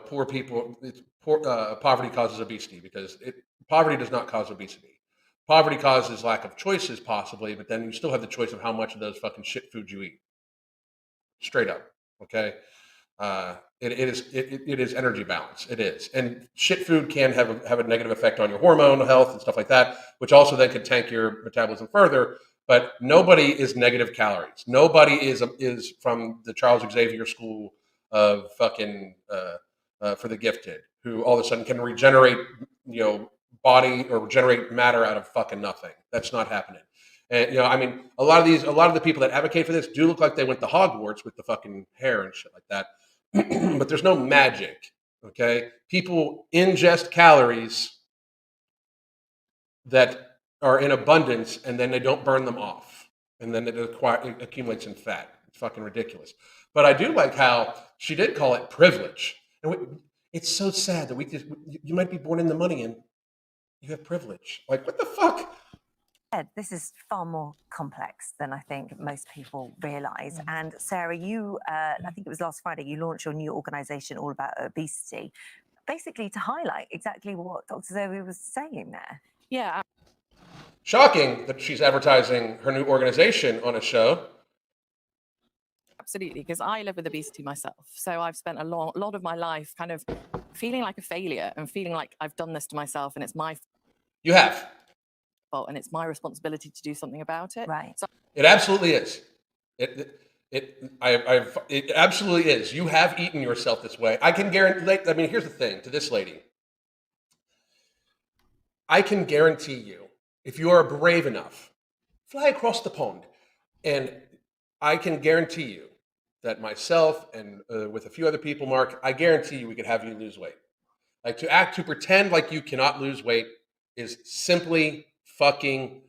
poor people. Poverty causes obesity, because poverty does not cause obesity. Poverty causes lack of choices, possibly, but then you still have the choice of how much of those fucking shit foods you eat. Straight up, okay. It is energy balance. It is, and shit food can have a negative effect on your hormone health and stuff like that, which also then could tank your metabolism further. But nobody is negative calories. Nobody is from the Charles Xavier School of fucking for the gifted, who all of a sudden can regenerate body or regenerate matter out of fucking nothing. That's not happening. And I mean, a lot of the people that advocate for this do look like they went to Hogwarts with the fucking hair and shit like that. But there's no magic, okay? People ingest calories that are in abundance, and then they don't burn them off, and then it accumulates in fat. It's fucking ridiculous. But I do like how she did call it privilege. And it's so sad that you might be born in the money and you have privilege. Like, what the fuck? This is far more complex than I think most people realise. And Sarah, you, I think it was last Friday, you launched your new organisation all about obesity, basically to highlight exactly what Dr. Zoe was saying there. Yeah. Shocking that she's advertising her new organization on a show. absolutely, because I live with obesity myself. So I've spent a lot of my life kind of feeling like a failure and feeling like I've done this to myself and it's my You have. fault and it's my responsibility to do something about it. Right. So It absolutely is. It absolutely is. You have eaten yourself this way. I can guarantee. I mean, here's the thing to this lady. I can guarantee you, if you are brave enough, fly across the pond, and I can guarantee you that myself and with a few other people, Mark, I guarantee you we could have you lose weight. Like to pretend like you cannot lose weight is simply fucking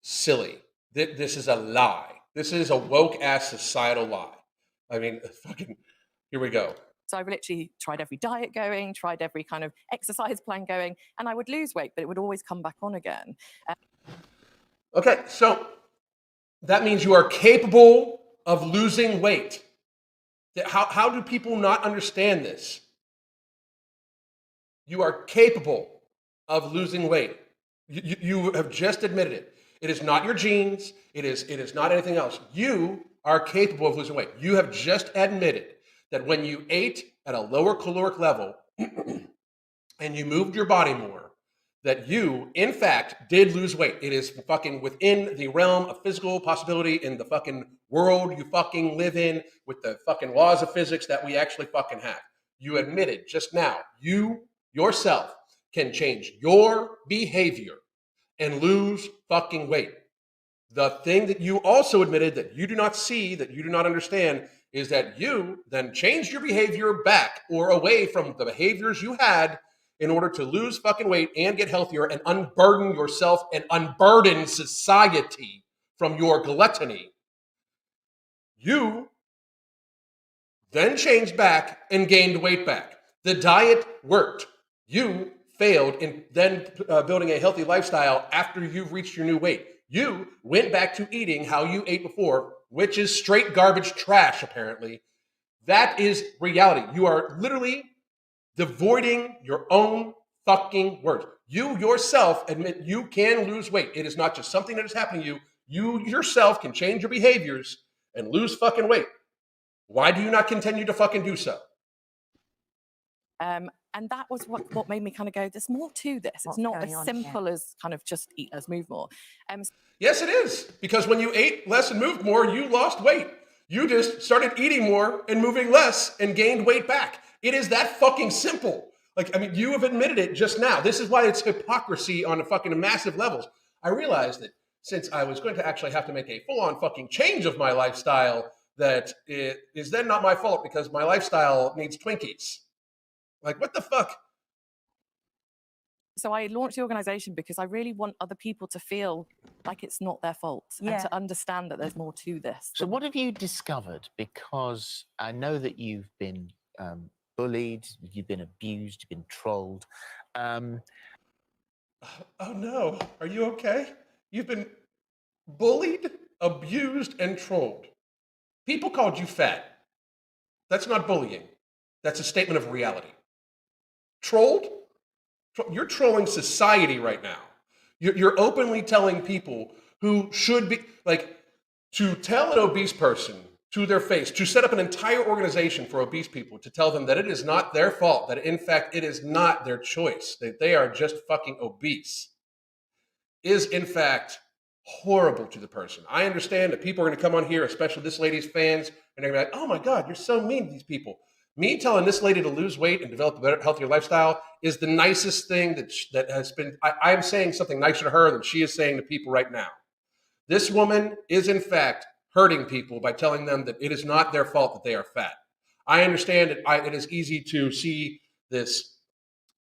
silly. This is a lie. This is a woke ass societal lie. I mean, fucking, here we go. So I've literally tried every diet going, tried every kind of exercise plan going, and I would lose weight, but it would always come back on again. Okay, so that means you are capable of losing weight. How do people not understand this? You are capable of losing weight. You have just admitted it. It is not your genes. It is not anything else. You are capable of losing weight. You have just admitted that when you ate at a lower caloric level and you moved your body more, that you, in fact, did lose weight. It is fucking within the realm of physical possibility in the fucking world you fucking live in with the fucking laws of physics that we actually fucking have. You admitted just now, you yourself can change your behavior and lose fucking weight. The thing that you also admitted that you do not see, that you do not understand, is that you then changed your behavior back or away from the behaviors you had in order to lose fucking weight and get healthier and unburden yourself and unburden society from your gluttony. You then changed back and gained weight back. The diet worked. You failed in then building a healthy lifestyle after you've reached your new weight. You went back to eating how you ate before, which is straight garbage trash, apparently. That is reality. You are literally devoiding your own fucking words. You yourself admit you can lose weight. It is not just something that is happening to you. You yourself can change your behaviors and lose fucking weight. Why do you not continue to fucking do so? And that was what made me kind of go, there's more to this. What's It's not going as on simple as kind of just eat less, move more. Yes, it is. Because when you ate less and moved more, you lost weight. You just started eating more and moving less and gained weight back. It is that fucking simple. Like, I mean, you have admitted it just now. This is why it's hypocrisy on a fucking massive levels. I realized that since I was going to actually have to make a full-on fucking change of my lifestyle, that it is then not my fault because my lifestyle needs Twinkies. Like, what the fuck? So I launched the organization because I really want other people to feel like it's not their fault and to understand that there's more to this. So what have you discovered? Because I know that you've been bullied, you've been abused, you've been trolled. Oh no, are you okay? You've been bullied, abused, and trolled. People called you fat. That's not bullying. That's a statement of reality. Trolled? You're trolling society right now. You're openly telling people who should be, like, to tell an obese person to their face, to set up an entire organization for obese people, to tell them that it is not their fault, that in fact it is not their choice, that they are just fucking obese, is in fact horrible to the person. I understand that people are going to come on here, especially this lady's fans, and they're going to be like, oh my God, you're so mean to these people. Me telling this lady to lose weight and develop a better, healthier lifestyle is the nicest thing that has been, I'm saying something nicer to her than she is saying to people right now. This woman is in fact hurting people by telling them that it is not their fault that they are fat. I understand that it is easy to see this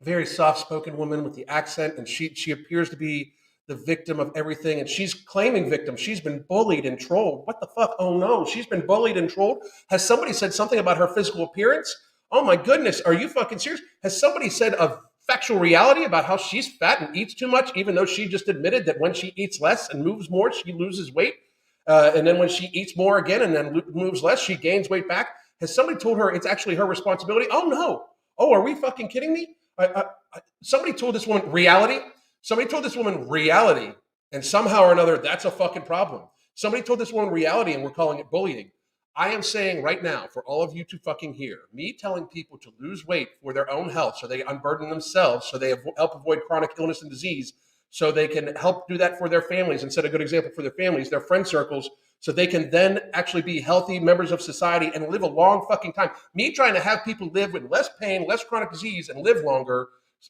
very soft-spoken woman with the accent, and she appears to be the victim of everything, and she's claiming victim. She's been bullied and trolled. What the fuck? Oh no, she's been bullied and trolled? Has somebody said something about her physical appearance? Oh my goodness, are you fucking serious? Has somebody said a factual reality about how she's fat and eats too much, even though she just admitted that when she eats less and moves more, she loses weight? And then when she eats more again and then moves less, she gains weight back? Has somebody told her it's actually her responsibility? Oh no. Oh, are we fucking kidding me? Somebody told this woman reality. Somebody told this woman reality, and somehow or another, that's a fucking problem. Somebody told this woman reality, and we're calling it bullying. I am saying right now, for all of you to fucking hear, me telling people to lose weight for their own health so they unburden themselves, so they help avoid chronic illness and disease, so they can help do that for their families and set a good example for their families, their friend circles, so they can then actually be healthy members of society and live a long fucking time. Me trying to have people live with less pain, less chronic disease, and live longer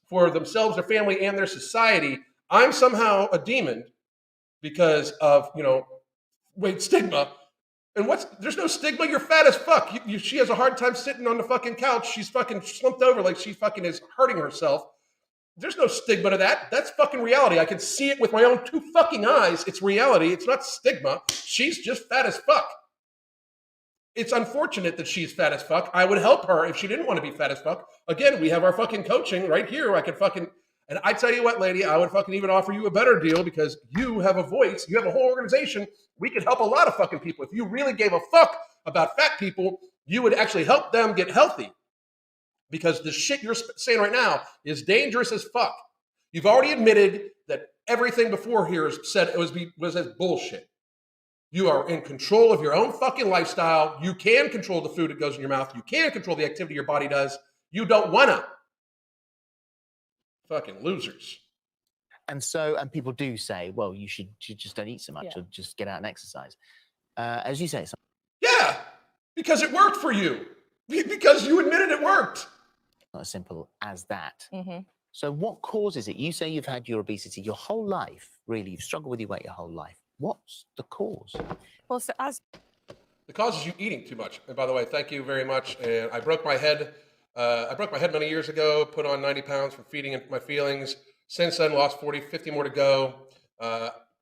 for themselves, their family, and their society, I'm somehow a demon because of, weight stigma. And there's no stigma. You're fat as fuck. She has a hard time sitting on the fucking couch. She's fucking slumped over like she fucking is hurting herself. There's no stigma to that. That's fucking reality. I can see it with my own two fucking eyes. It's reality. It's not stigma. She's just fat as fuck. It's unfortunate that she's fat as fuck. I would help her if she didn't want to be fat as fuck. Again, we have our fucking coaching right here. And I tell you what, lady, I would fucking even offer you a better deal because you have a voice. You have a whole organization. We could help a lot of fucking people. If you really gave a fuck about fat people, you would actually help them get healthy. Because the shit you're saying right now is dangerous as fuck. You've already admitted that everything before here is said was as bullshit. You are in control of your own fucking lifestyle. You can control the food that goes in your mouth. You can control the activity your body does. You don't wanna. Fucking losers. And people do say, well, you just don't eat so much or just get out and exercise. As you say, yeah, because it worked for you. Because you admitted it worked. Not as simple as that. Mm-hmm. So what causes it? You say you've had your obesity your whole life, really. You've struggled with your weight your whole life. What's the cause? Well, so the cause is you eating too much. And by the way, thank you very much. And I broke my head. I broke my head many years ago, put on 90 pounds from feeding into my feelings. Since then, lost 40, 50 more to go.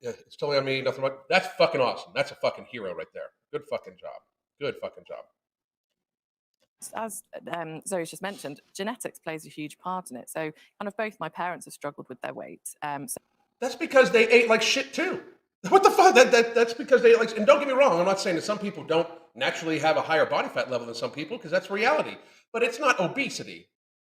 It's totally on me. Nothing but that's fucking awesome. That's a fucking hero right there. Good fucking job. Good fucking job. As Zoe's just mentioned, genetics plays a huge part in it. So kind of both my parents have struggled with their weight. That's because they ate like shit too. What the fuck? That's because they ate like, and don't get me wrong, I'm not saying that some people don't naturally have a higher body fat level than some people, because that's reality. But it's not obesity.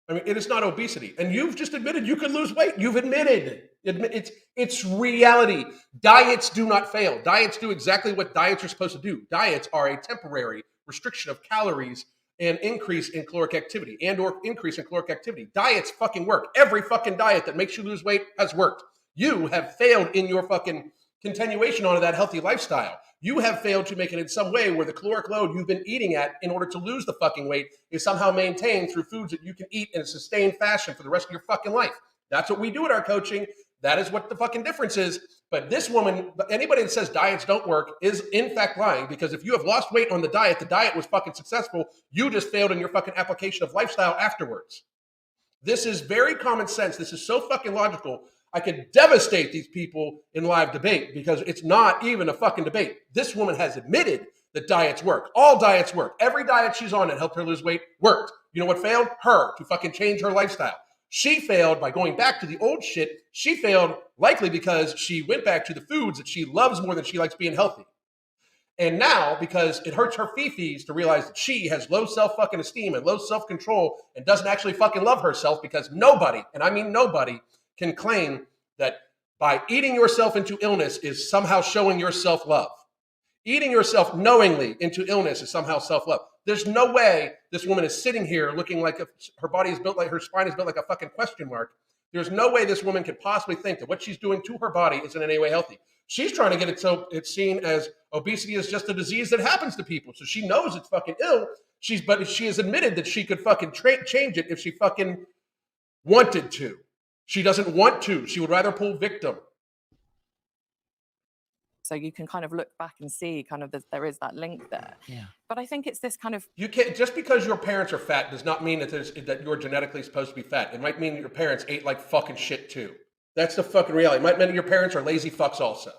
I mean, it is not obesity. And you've just admitted you could lose weight. You've admitted. It's reality. Diets do not fail. Diets do exactly what diets are supposed to do. Diets are a temporary restriction of calories and increase in caloric activity or increase in caloric activity. Diets fucking work. Every fucking diet that makes you lose weight has worked. You have failed in your fucking continuation onto that healthy lifestyle. You have failed to make it in some way where the caloric load you've been eating at in order to lose the fucking weight is somehow maintained through foods that you can eat in a sustained fashion for the rest of your fucking life. That's what we do in our coaching. That is what the fucking difference is. But this woman, anybody that says diets don't work is in fact lying, because if you have lost weight on the diet was fucking successful. You just failed in your fucking application of lifestyle afterwards. This is very common sense. This is so fucking logical. I could devastate these people in live debate because it's not even a fucking debate. This woman has admitted that diets work. All diets work. Every diet she's on that helped her lose weight worked. You know what failed? Her, to fucking change her lifestyle. She failed by going back to the old shit. She failed likely because she went back to the foods that she loves more than she likes being healthy. And now, because it hurts her fifis to realize that she has low self-fucking esteem and low self-control and doesn't actually fucking love herself, because nobody, and I mean nobody, can claim that by eating yourself into illness is somehow showing your self-love. Eating yourself knowingly into illness is somehow self-love. There's no way this woman is sitting here looking like her body is built like, her spine is built like a fucking question mark. There's no way this woman could possibly think that what she's doing to her body isn't in any way healthy. She's trying to get it so it's seen as obesity is just a disease that happens to people. So she knows it's fucking ill. But she has admitted that she could fucking change it if she fucking wanted to. She doesn't want to. She would rather pull victim. So you can kind of look back and see kind of there is that link there. Yeah. But I think it's this kind of... You can't, just because your parents are fat does not mean that you're genetically supposed to be fat. It might mean that your parents ate like fucking shit too. That's the fucking reality. It might mean that your parents are lazy fucks also.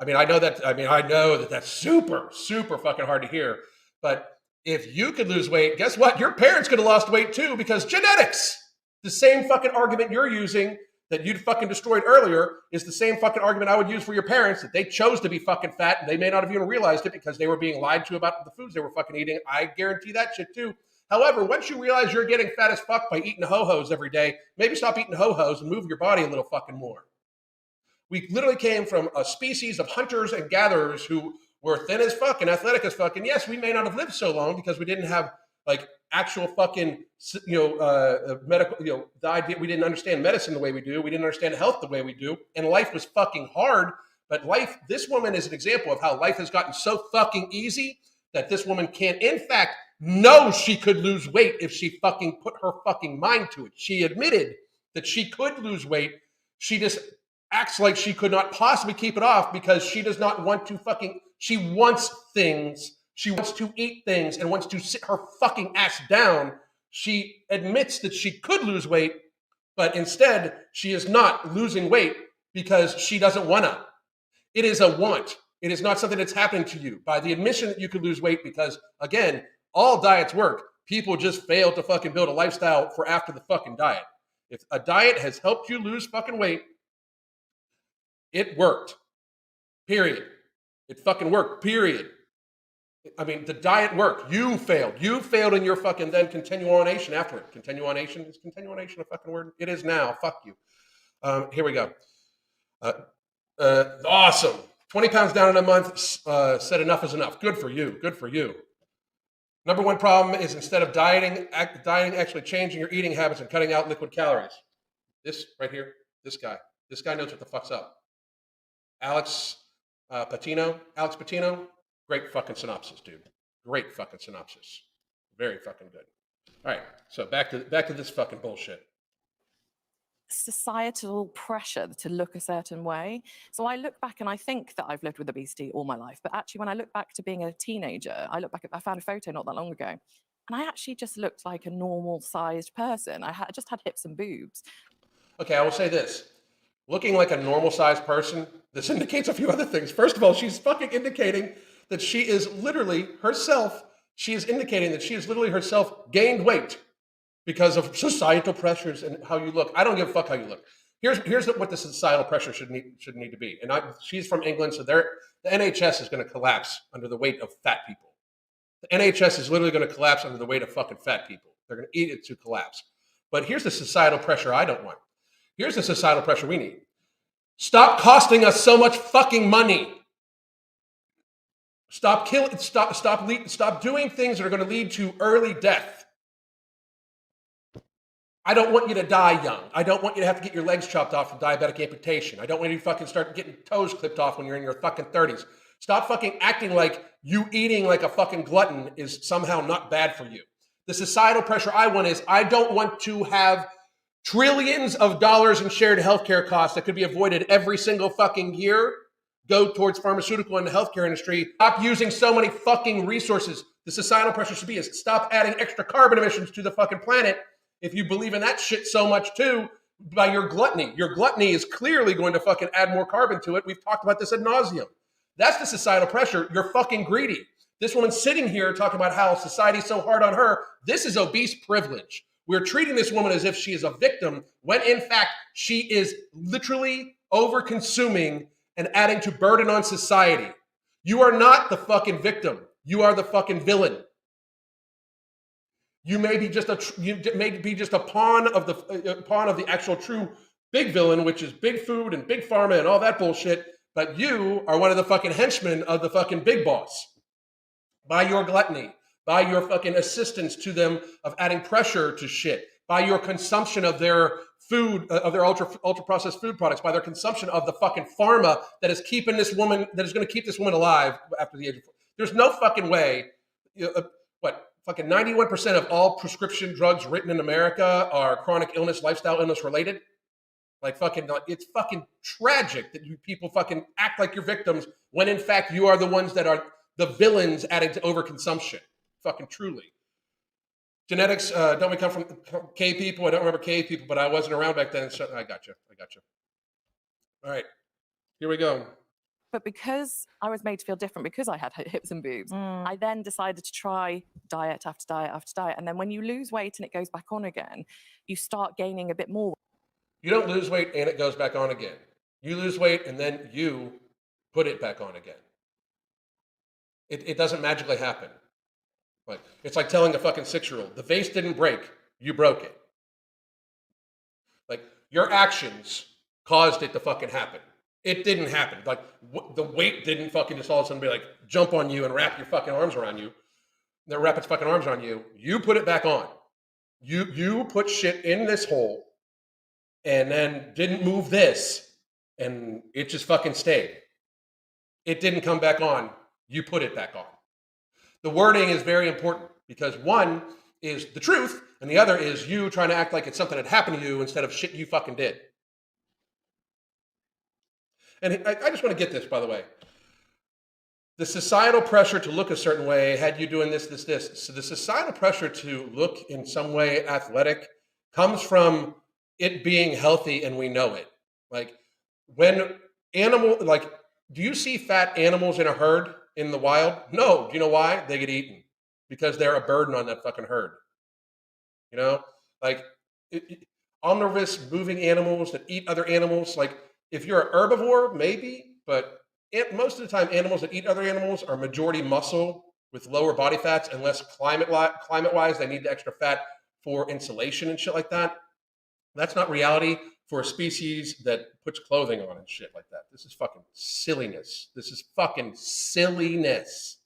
I know that that's super, super fucking hard to hear. But if you could lose weight, guess what? Your parents could have lost weight too, because genetics. The same fucking argument you're using that you'd fucking destroyed earlier is the same fucking argument I would use for your parents, that they chose to be fucking fat and they may not have even realized it because they were being lied to about the foods they were fucking eating. I guarantee that shit too. However, once you realize you're getting fat as fuck by eating ho-hos every day, maybe stop eating ho-hos and move your body a little fucking more. We literally came from a species of hunters and gatherers who we're thin as fuck and athletic as fuck. And yes, we may not have lived so long because we didn't have like actual fucking, medical, the idea, we didn't understand medicine the way we do. We didn't understand health the way we do. And life was fucking hard. But this woman is an example of how life has gotten so fucking easy that this woman can't, in fact, know she could lose weight if she fucking put her fucking mind to it. She admitted that she could lose weight. She just acts like she could not possibly keep it off because she does not want to she wants things. She wants to eat things and wants to sit her fucking ass down. She admits that she could lose weight, but instead she is not losing weight because she doesn't want to. It is a want. It is not something that's happening to you by the admission that you could lose weight because, again, all diets work. People just fail to fucking build a lifestyle for after the fucking diet. If a diet has helped you lose fucking weight, it worked. Period. It fucking worked. Period. I mean, the diet worked. You failed. You failed in your fucking then continuation afterward. Continuation? Is continuation a fucking word? It is now. Fuck you. Here we go. Awesome. 20 pounds down in a month, said enough is enough. Good for you. Good for you. Number one problem is instead of dieting, actually changing your eating habits and cutting out liquid calories. This right here, this guy knows what the fuck's up. Alex Patino, great fucking synopsis, dude. Great fucking synopsis. Very fucking good. All right, so back to this fucking bullshit. Societal pressure to look a certain way. So I look back and I think that I've lived with obesity all my life, but actually when I look back to being a teenager, I found a photo not that long ago, and I actually just looked like a normal sized person. I just had hips and boobs. Okay, I will say this. Looking like a normal sized person, this indicates a few other things. First of all, she's fucking indicating that she is literally herself gained weight because of societal pressures and how you look. I don't give a fuck how you look. Here's what the societal pressure should need to be. And she's from England, so the NHS is going to collapse under the weight of fat people. The NHS is literally going to collapse under the weight of fucking fat people. They're going to eat it to collapse. But here's the societal pressure I don't want. Here's the societal pressure we need. Stop costing us so much fucking money. Stop doing things that are going to lead to early death. I don't want you to die young. I don't want you to have to get your legs chopped off from diabetic amputation. I don't want you to fucking start getting toes clipped off when you're in your fucking 30s. Stop fucking acting like you eating like a fucking glutton is somehow not bad for you. The societal pressure I want is I don't want to have trillions of dollars in shared healthcare costs that could be avoided every single fucking year go towards pharmaceutical and the healthcare industry. Stop using so many fucking resources. The societal pressure should be is stop adding extra carbon emissions to the fucking planet. If you believe in that shit so much too, by your gluttony. Your gluttony is clearly going to fucking add more carbon to it. We've talked about this ad nauseum. That's the societal pressure. You're fucking greedy. This woman's sitting here talking about how society's so hard on her. This is obese privilege. We're treating this woman as if she is a victim when in fact she is literally over-consuming and adding to burden on society. You are not the fucking victim. You are the fucking villain. You may be just a pawn of the actual true big villain, which is big food and big pharma and all that bullshit. But you are one of the fucking henchmen of the fucking big boss. By your gluttony, by your fucking assistance to them of adding pressure to shit, by your consumption of their food, of their ultra processed food products, by their consumption of the fucking pharma that is keeping this woman, that is going to keep this woman alive after the age of 40. There's no fucking way. Fucking 91% of all prescription drugs written in America are chronic illness, lifestyle illness related. It's fucking tragic that you people fucking act like you're victims when in fact you are the ones that are the villains adding to overconsumption. Fucking truly. Genetics, don't we come from cave people? I don't remember cave people, but I wasn't around back then. So I got you. All right, here we go. But because I was made to feel different, because I had hips and boobs, I then decided to try diet after diet after diet. And then when you lose weight and it goes back on again, you start gaining a bit more. You don't lose weight and it goes back on again. You lose weight and then you put it back on again. It doesn't magically happen. It's like telling a fucking 6-year-old, the vase didn't break, you broke it. Like, your actions caused it to fucking happen. It didn't happen. Like the weight didn't fucking just all of a sudden be like jump on you and wrap your fucking arms around you. Then wrap its fucking arms around you. You put it back on. You put shit in this hole and then didn't move this and it just fucking stayed. It didn't come back on. You put it back on. The wording is very important because one is the truth and the other is you trying to act like it's something that happened to you instead of shit you fucking did. And I just want to get this, by the way. The societal pressure to look a certain way had you doing this. So the societal pressure to look in some way athletic comes from it being healthy and we know it. Like when do you see fat animals in a herd in the wild? No. Do you know why? They get eaten because they're a burden on that fucking herd. You know, like omnivorous moving animals that eat other animals. Like if you're an herbivore, maybe, but most of the time, animals that eat other animals are majority muscle with lower body fats, and less climate-wise, they need the extra fat for insulation and shit like that. That's not reality for a species that puts clothing on and shit like that. This is fucking silliness. This is fucking silliness.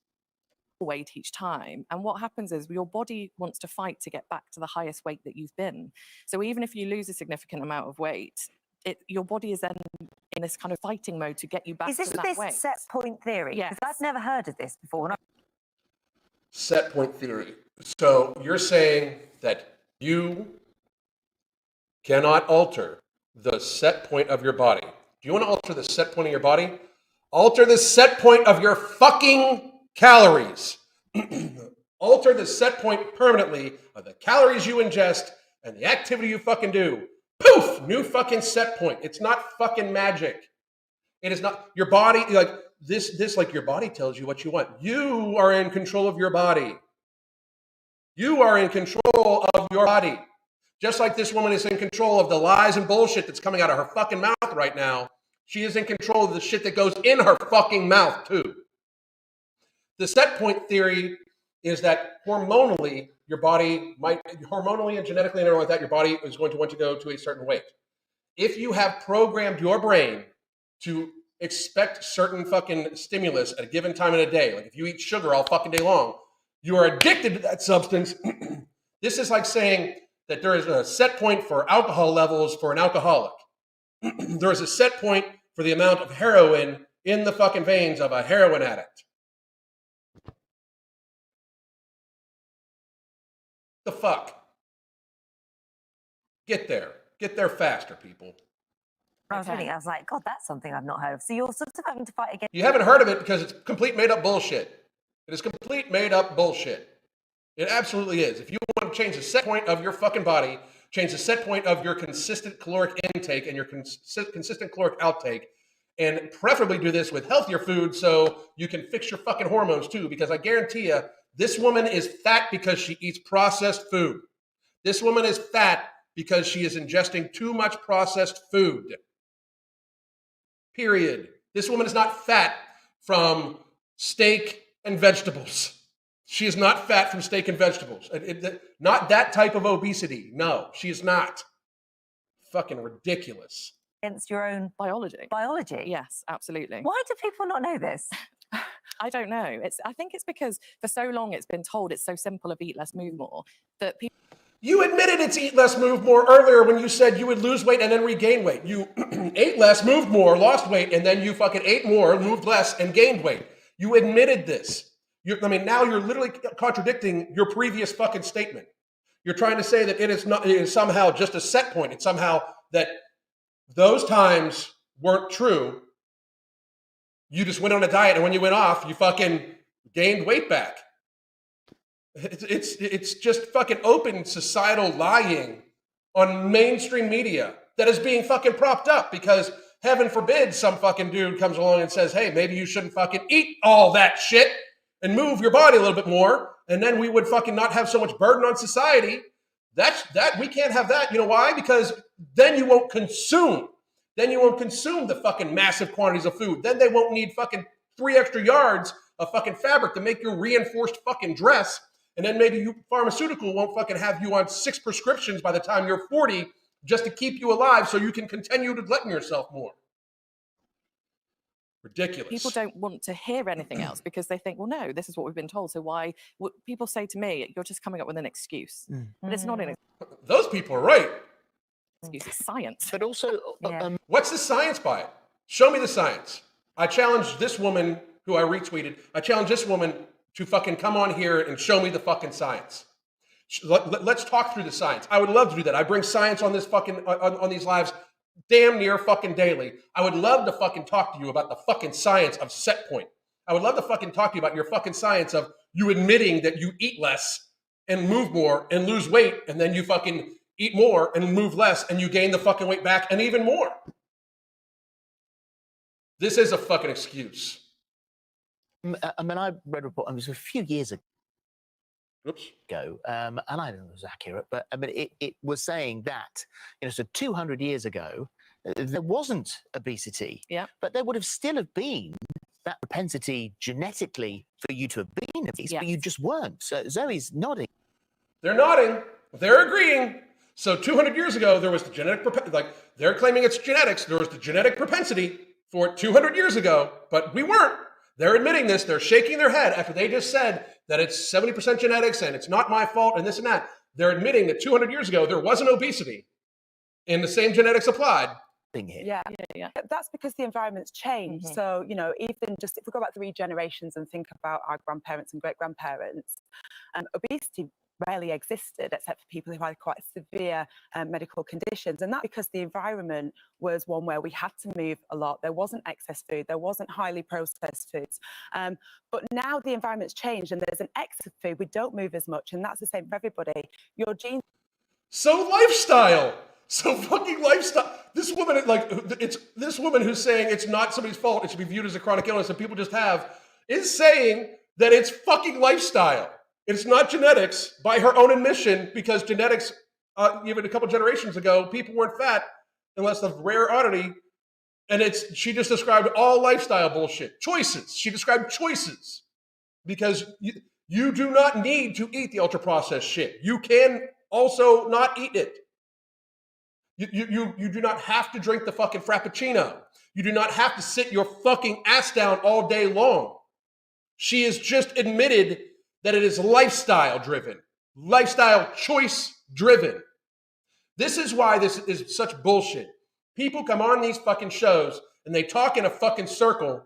Weight each time, and what happens is your body wants to fight to get back to the highest weight that you've been. So even if you lose a significant amount of weight, your body is then in this kind of fighting mode to get you back to that weight. Is this set point theory? Yes. Because I've never heard of this before. Set point theory. So you're saying that you cannot alter the set point of your body. Do you want to alter the set point of your body? Alter the set point of your fucking calories. Alter the set point permanently of the calories you ingest and the activity you fucking do. Poof! New fucking set point. It's not fucking magic. It is not your body. Like this, like your body tells you what you want. You are in control of your body. You are in control of your body. Just like this woman is in control of the lies and bullshit that's coming out of her fucking mouth right now. She is in control of the shit that goes in her fucking mouth too. The set point theory is that hormonally, your body hormonally and genetically and everything like that, your body is going to want to go to a certain weight. If you have programmed your brain to expect certain fucking stimulus at a given time in a day, like if you eat sugar all fucking day long, you are addicted to that substance. This is like saying that there is a set point for alcohol levels for an alcoholic. There is a set point for the amount of heroin in the fucking veins of a heroin addict. The fuck? Get there faster, people. I was reading, I was like, God, that's something I've not heard of. So you're sort of having to fight against. You haven't heard of it because it's complete made up bullshit. It is complete made up bullshit. It absolutely is. If you want to change the set point of your fucking body, change the set point of your consistent caloric intake and your consistent caloric outtake, and preferably do this with healthier food so you can fix your fucking hormones too, because I guarantee you, this woman is fat because she eats processed food. This woman is fat because she is ingesting too much processed food. Period. This woman is not fat from steak and vegetables. She is not fat from steak and vegetables. Not that type of obesity. No, she is not. Fucking ridiculous. Against your own Biology. Yes, absolutely. Why do people not know this? I don't know. I think it's because for so long it's been told it's so simple of eat less, move more that people. You admitted it's eat less, move more earlier when you said you would lose weight and then regain weight. You ate less, moved more, lost weight, and then you fucking ate more, moved less, and gained weight. You admitted this. Now you're literally contradicting your previous fucking statement. You're trying to say that it is somehow just a set point. It's somehow that those times weren't true. You just went on a diet, and when you went off, you fucking gained weight back. It's just fucking open societal lying on mainstream media that is being fucking propped up because heaven forbid some fucking dude comes along and says, hey, maybe you shouldn't fucking eat all that shit and move your body a little bit more, and then we would fucking not have so much burden on society. That we can't have that. You know why? Because then you won't consume. Then you won't consume the fucking massive quantities of food. Then they won't need fucking 3 extra yards of fucking fabric to make your reinforced fucking dress. And then maybe pharmaceutical won't fucking have you on 6 prescriptions by the time you're 40 just to keep you alive so you can continue to glutton yourself more. Ridiculous. People don't want to hear anything else because they think, well, no, this is what we've been told. So why? People say to me, you're just coming up with an excuse. But it's not an Those people are right. excuse, it's science. But also, What's the science by it? Show me the science. I challenge this woman who I retweeted. I challenge this woman to fucking come on here and show me the fucking science. Let's talk through the science. I would love to do that. I bring science on this fucking on these lives damn near fucking daily. I would love to fucking talk to you about the fucking science of set point. I would love to fucking talk to you about your fucking science of you admitting that you eat less and move more and lose weight, and then you fucking eat more and move less and you gain the fucking weight back and even more. This is a fucking excuse. I mean, I read a report, it was a few years ago, Oops. and I don't know if it was accurate, but I mean, it was saying that, so 200 years ago, there wasn't obesity, but there would have still have been that propensity genetically for you to have been obese, but you just weren't. So Zoe's nodding. They're nodding. They're agreeing. So 200 years ago, there was the genetic, they're claiming it's genetics. There was the genetic propensity for it 200 years ago, but we weren't. They're admitting this. They're shaking their head after they just said that it's 70% genetics and it's not my fault and this and that. They're admitting that 200 years ago, there wasn't obesity and the same genetics applied. Yeah. That's because the environment's changed. So, even just if we go back 3 generations and think about our grandparents and great-grandparents, obesity rarely existed except for people who had quite severe medical conditions. And that's because the environment was one where we had to move a lot. There wasn't excess food. There wasn't highly processed foods. But now the environment's changed and there's an excess of food. We don't move as much. And that's the same for everybody. Your genes. So lifestyle. So fucking lifestyle. This woman, it's this woman who's saying it's not somebody's fault. It should be viewed as a chronic illness that people just have, is saying that it's fucking lifestyle. It's not genetics by her own admission, because genetics, even a couple generations ago, people weren't fat unless of rare oddity. And she just described all lifestyle bullshit. Choices. She described choices because you do not need to eat the ultra processed shit. You can also not eat it. You do not have to drink the fucking Frappuccino. You do not have to sit your fucking ass down all day long. She has just admitted that it is lifestyle driven, lifestyle choice driven. This is why this is such bullshit. People come on these fucking shows and they talk in a fucking circle,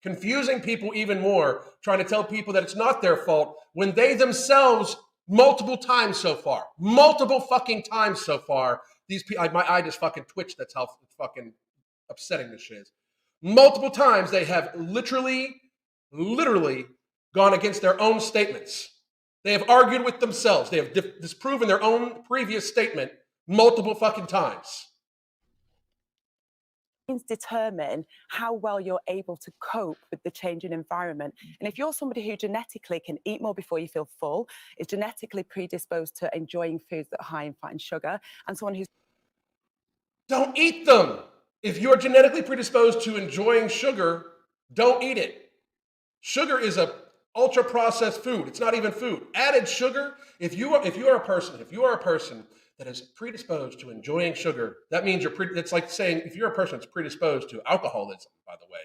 confusing people even more, trying to tell people that it's not their fault when they themselves multiple fucking times so far, these people, my eye just fucking twitched. That's how fucking upsetting this shit is. Multiple times they have literally gone against their own statements. They have argued with themselves. They have disproven their own previous statement multiple fucking times. Determine how well you're able to cope with the changing environment. And if you're somebody who genetically can eat more before you feel full, is genetically predisposed to enjoying foods that are high in fat and sugar, and someone who's... Don't eat them. If you're genetically predisposed to enjoying sugar, don't eat it. Sugar is a ultra processed food. It's not even food. Added sugar, if you are a person that is predisposed to enjoying sugar, that means it's like saying if you're a person that's predisposed to alcoholism, by the way.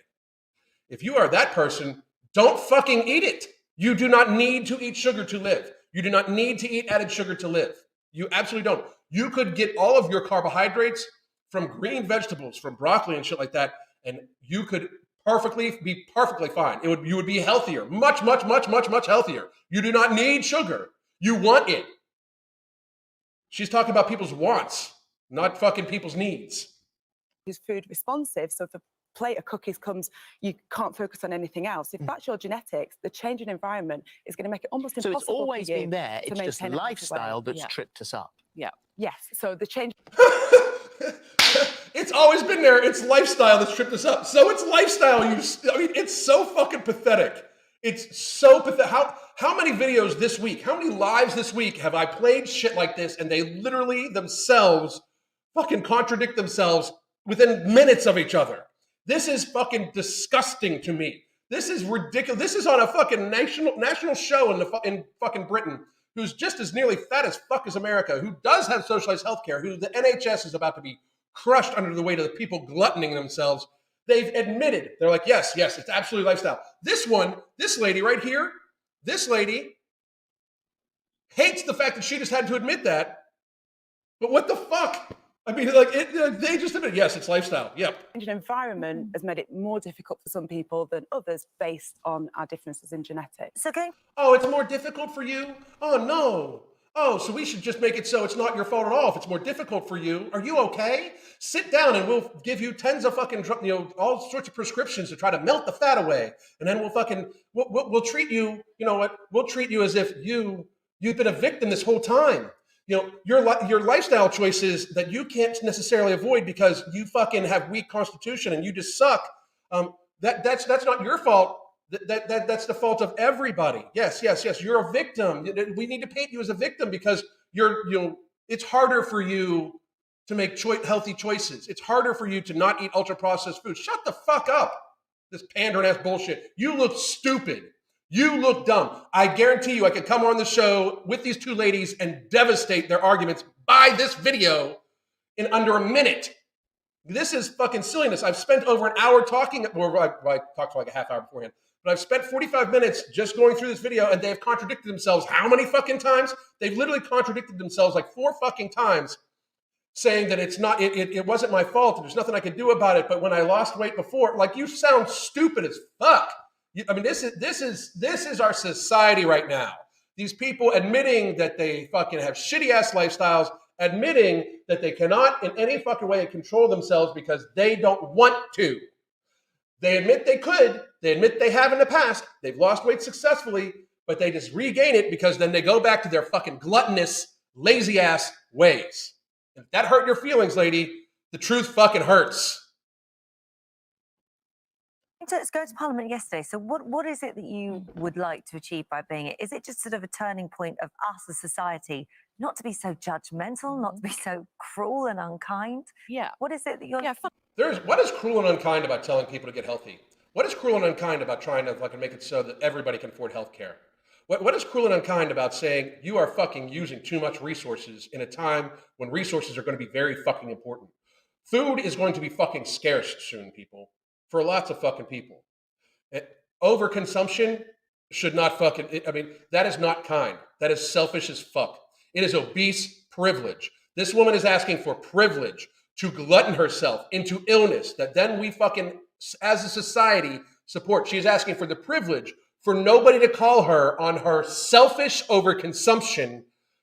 If you are that person, don't fucking eat it. You do not need to eat sugar to live. You do not need to eat added sugar to live. You absolutely don't. You could get all of your carbohydrates from green vegetables, from broccoli and shit like that, and you could be perfectly fine. You would be healthier, much healthier. You do not need sugar. You want it. She's talking about people's wants, not fucking people's needs. Who's food responsive, so if a plate of cookies comes, you can't focus on anything else. If that's your genetics, the change in environment is going to make it almost impossible. So it's always for you been there. It's just lifestyle that's Yeah. tripped us up. Yeah. Yes. So the change. It's always been there. It's lifestyle that's tripped us up. So it's lifestyle. It's so fucking pathetic. It's so pathetic. How many videos this week, how many lives this week have I played shit like this and they literally themselves fucking contradict themselves within minutes of each other? This is fucking disgusting to me. This is ridiculous. This is on a fucking national show in fucking Britain, who's just as nearly fat as fuck as America, who does have socialized healthcare, who the NHS is about to be crushed under the weight of the people gluttoning themselves. They've admitted. They're like, yes, it's absolutely lifestyle. This lady right here, this lady hates the fact that she just had to admit that. But what the fuck? I mean, like, they just admit, yes, it's lifestyle. Yep. Environment has made it more difficult for some people than others based on our differences in genetics. So okay. Oh, it's more difficult for you? Oh, no. Oh, so we should just make it so it's not your fault at all if it's more difficult for you. Are you okay? Sit down and we'll give you tens of fucking, all sorts of prescriptions to try to melt the fat away. And then we'll treat you, you know what? We'll treat you as if you've been a victim this whole time. Your lifestyle choices that you can't necessarily avoid because you fucking have weak constitution and you just suck. That's not your fault. That's the fault of everybody. Yes. You're a victim. We need to paint you as a victim because it's harder for you to make healthy choices. It's harder for you to not eat ultra processed food. Shut the fuck up. This pandering ass bullshit. You look stupid. You look dumb. I guarantee you I could come on the show with these two ladies and devastate their arguments by this video in under a minute. This is fucking silliness. I've spent over an hour talking, or I talked for like a half hour beforehand, but I've spent 45 minutes just going through this video and they've contradicted themselves how many fucking times? They've literally contradicted themselves like 4 fucking times, saying that it wasn't my fault and there's nothing I could do about it, but when I lost weight before, like, you sound stupid as fuck. I mean, this is our society right now. These people admitting that they fucking have shitty ass lifestyles, admitting that they cannot in any fucking way control themselves because they don't want to. They admit they could. They admit they have in the past. They've lost weight successfully, but they just regain it because then they go back to their fucking gluttonous, lazy ass ways. If that hurt your feelings, lady, the truth fucking hurts. Let's go to Parliament yesterday. So what is it that you would like to achieve by being it? Is it just sort of a turning point of us as society not to be so judgmental, not to be so cruel and unkind? Yeah. What is it that you're... What is cruel and unkind about telling people to get healthy? What is cruel and unkind about trying to fucking make it so that everybody can afford health care? What is cruel and unkind about saying you are fucking using too much resources in a time when resources are going to be very fucking important? Food is going to be fucking scarce soon, people. For lots of fucking people. Overconsumption should not fucking, I mean, that is not kind. That is selfish as fuck. It is obese privilege. This woman is asking for privilege to glutton herself into illness that then we fucking, as a society, support. She is asking for the privilege for nobody to call her on her selfish overconsumption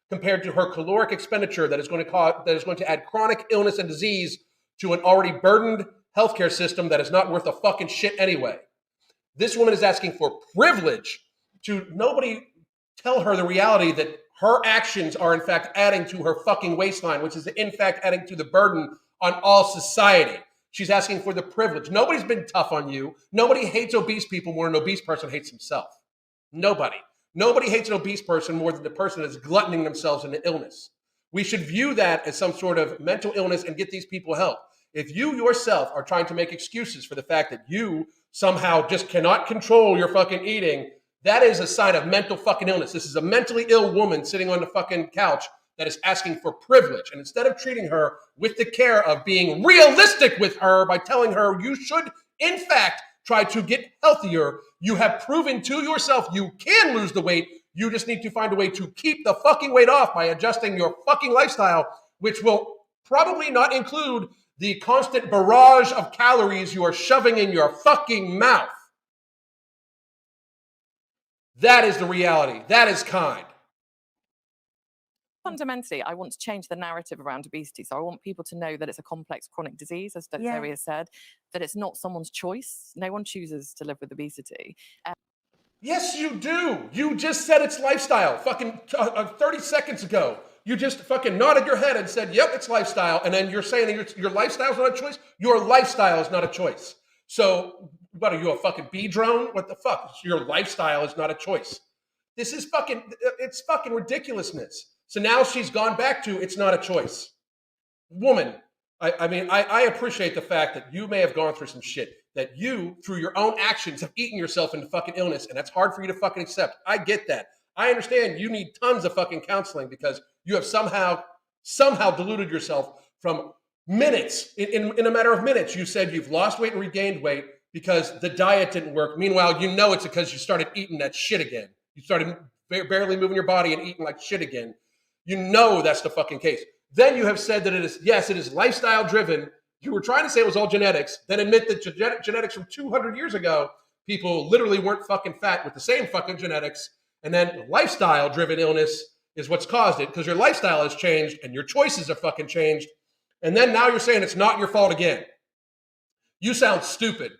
compared to her caloric expenditure that is going to add chronic illness and disease to an already burdened healthcare system that is not worth a fucking shit anyway. This woman is asking for privilege to nobody tell her the reality that her actions are in fact adding to her fucking waistline, which is in fact adding to the burden on all society. She's asking for the privilege. Nobody's been tough on you. Nobody hates obese people more than an obese person hates himself. Nobody. Nobody hates an obese person more than the person that's gluttoning themselves into illness. We should view that as some sort of mental illness and get these people help. If you yourself are trying to make excuses for the fact that you somehow just cannot control your fucking eating, that is a sign of mental fucking illness. This is a mentally ill woman sitting on the fucking couch that is asking for privilege. And instead of treating her with the care of being realistic with her by telling her you should, in fact, try to get healthier, you have proven to yourself you can lose the weight. You just need to find a way to keep the fucking weight off by adjusting your fucking lifestyle, which will probably not include the constant barrage of calories you are shoving in your fucking mouth. That is the reality. That is kind. Fundamentally, I want to change the narrative around obesity. So I want people to know that it's a complex chronic disease, as Zoe has said, that it's not someone's choice. No one chooses to live with obesity. Yes, you do. You just said it's lifestyle fucking 30 seconds ago. You just fucking nodded your head and said, yep, it's lifestyle. And then you're saying that your lifestyle is not a choice? Your lifestyle is not a choice. So what are you, a fucking bee drone? What the fuck? Your lifestyle is not a choice. This is it's fucking ridiculousness. So now she's gone back to it's not a choice. Woman, I appreciate the fact that you may have gone through some shit, that you, through your own actions, have eaten yourself into fucking illness, and that's hard for you to fucking accept. I get that. I understand you need tons of fucking counseling because you have somehow deluded yourself from Minutes. In a matter of minutes, you said you've lost weight and regained weight because the diet didn't work. Meanwhile, you know it's because you started eating that shit again. You started barely moving your body and eating like shit again. You know that's the fucking case. Then you have said that it is lifestyle driven. You were trying to say it was all genetics, then admit that genetics from 200 years ago, people literally weren't fucking fat with the same fucking genetics. And then lifestyle driven illness is what's caused it because your lifestyle has changed and your choices have fucking changed. And then now you're saying it's not your fault again. You sound stupid.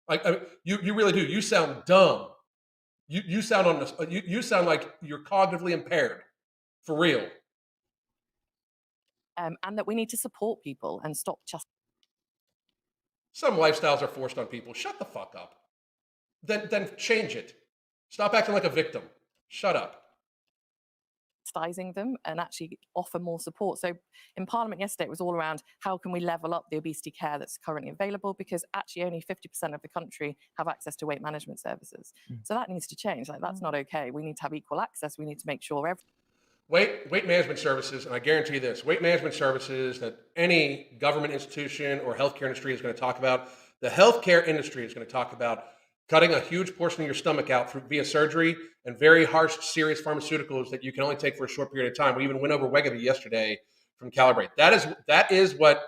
Like I mean, you really do. You sound dumb. You sound you sound like you're cognitively impaired, for real. And that we need to support people and stop just. Some lifestyles are forced on people. Shut the fuck up. Then change it. Stop acting like a victim. Shut up. Chastising them and actually offer more support. So in Parliament yesterday, it was all around how can we level up the obesity care that's currently available, because actually only 50% of the country have access to weight management services. So that needs to change. Like, that's not okay. We need to have equal access. We need to make sure weight management services, and I guarantee you this, weight management services that any government institution or healthcare industry is going to talk about, the healthcare industry is going to talk about cutting a huge portion of your stomach out via surgery and very harsh, serious pharmaceuticals that you can only take for a short period of time. We even went over Wegovy yesterday from Calibrate. That is what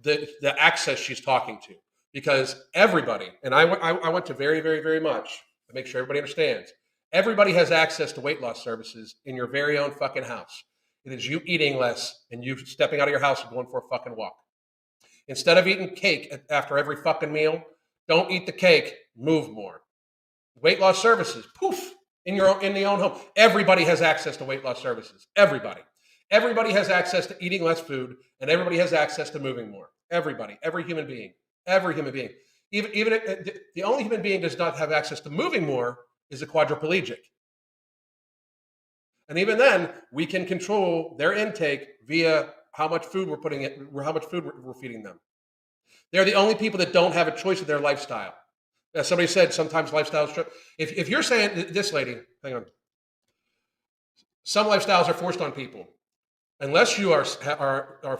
the access she's talking to, because everybody, and I went to very, very, very much to make sure everybody understands, everybody has access to weight loss services in your very own fucking house. It is you eating less and you stepping out of your house and going for a fucking walk. Instead of eating cake after every fucking meal, don't eat the cake, move more. Weight loss services, poof, in the own home. Everybody has access to weight loss services. Everybody. Everybody has access to eating less food, and everybody has access to moving more. Everybody, every human being. Even the only human being does not have access to moving more is a quadriplegic. And even then, we can control their intake via how much food we're putting in, how much food we're feeding them. They're the only people that don't have a choice of their lifestyle. As somebody said, sometimes lifestyles. If you're saying this, lady, hang on. Some lifestyles are forced on people. Unless you are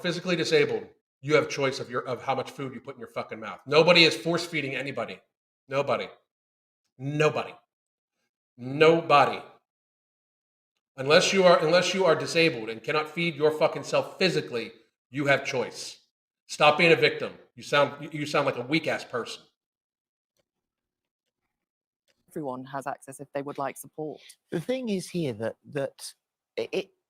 physically disabled, you have choice of how much food you put in your fucking mouth. Nobody is force feeding anybody. Nobody. Unless you are disabled and cannot feed your fucking self physically, you have choice. Stop being a victim. You sound like a weak ass person. everyone has access if they would like support. The thing is here that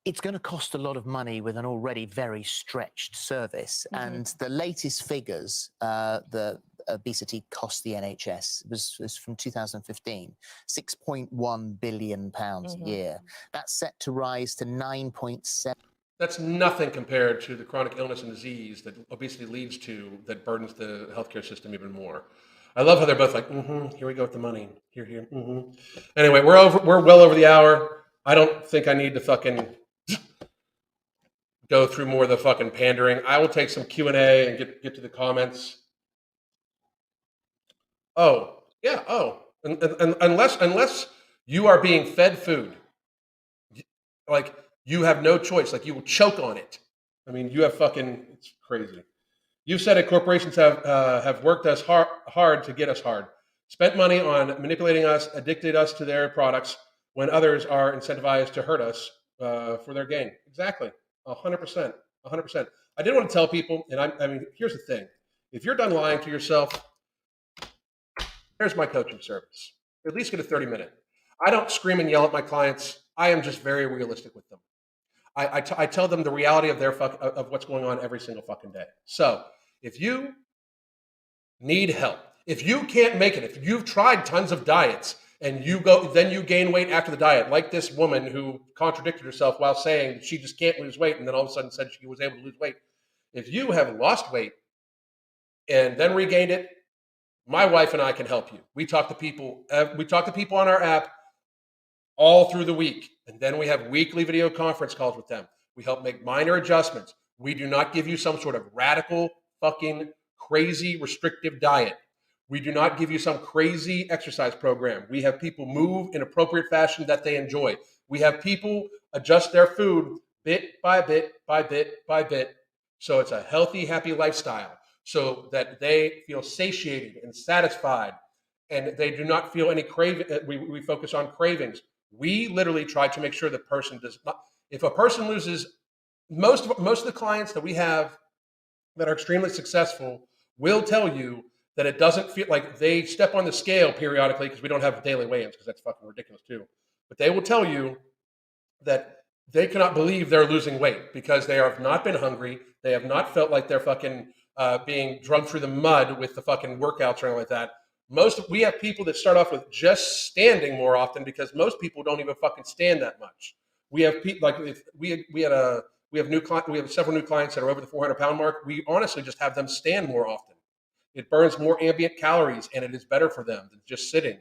it's going to cost a lot of money with an already very stretched service. Mm-hmm. And the latest figures, the obesity cost the NHS was from 2015, £6.1 billion a year. That's set to rise to 9.7. That's nothing compared to the chronic illness and disease that obesity leads to that burdens the healthcare system even more. I love how they're both like, here we go with the money. Here. Anyway, we're well over the hour. I don't think I need to fucking go through more of the fucking pandering. I will take some Q&A and get to the comments. Unless you are being fed food, like you have no choice, like you will choke on it. I mean, you have fucking, it's crazy. You said it, corporations have worked us hard to get us hard, spent money on manipulating us, addicted us to their products when others are incentivized to hurt us for their gain. Exactly, 100%. I did want to tell people, and I mean, here's the thing. If you're done lying to yourself, here's my coaching service. At least get a 30-minute. I don't scream and yell at my clients. I am just very realistic with them. I tell them the reality of of what's going on every single fucking day. So if you need help, if you can't make it, if you've tried tons of diets and then you gain weight after the diet, like this woman who contradicted herself while saying she just can't lose weight and then all of a sudden said she was able to lose weight. If you have lost weight and then regained it, my wife and I can help you. We talk to people on our app all through the week. And then we have weekly video conference calls with them. We help make minor adjustments. We do not give you some sort of radical, fucking crazy restrictive diet. We do not give you some crazy exercise program. We have people move in appropriate fashion that they enjoy. We have people adjust their food bit by bit by bit by bit So it's a healthy, happy lifestyle so that they feel satiated and satisfied and they do not feel any craving. We focus on cravings. We literally try to make sure the person does not, if a person loses, most of the clients that we have that are extremely successful will tell you that it doesn't feel like they step on the scale periodically, because we don't have daily weigh-ins because that's fucking ridiculous too. But they will tell you that they cannot believe they're losing weight because they have not been hungry. They have not felt like they're fucking being drugged through the mud with the fucking workouts or anything like that. We have people that start off with just standing more often because most people don't even fucking stand that much. We have people like if we have several new clients that are over the 400-pound mark. We honestly just have them stand more often. It burns more ambient calories and it is better for them than just sitting.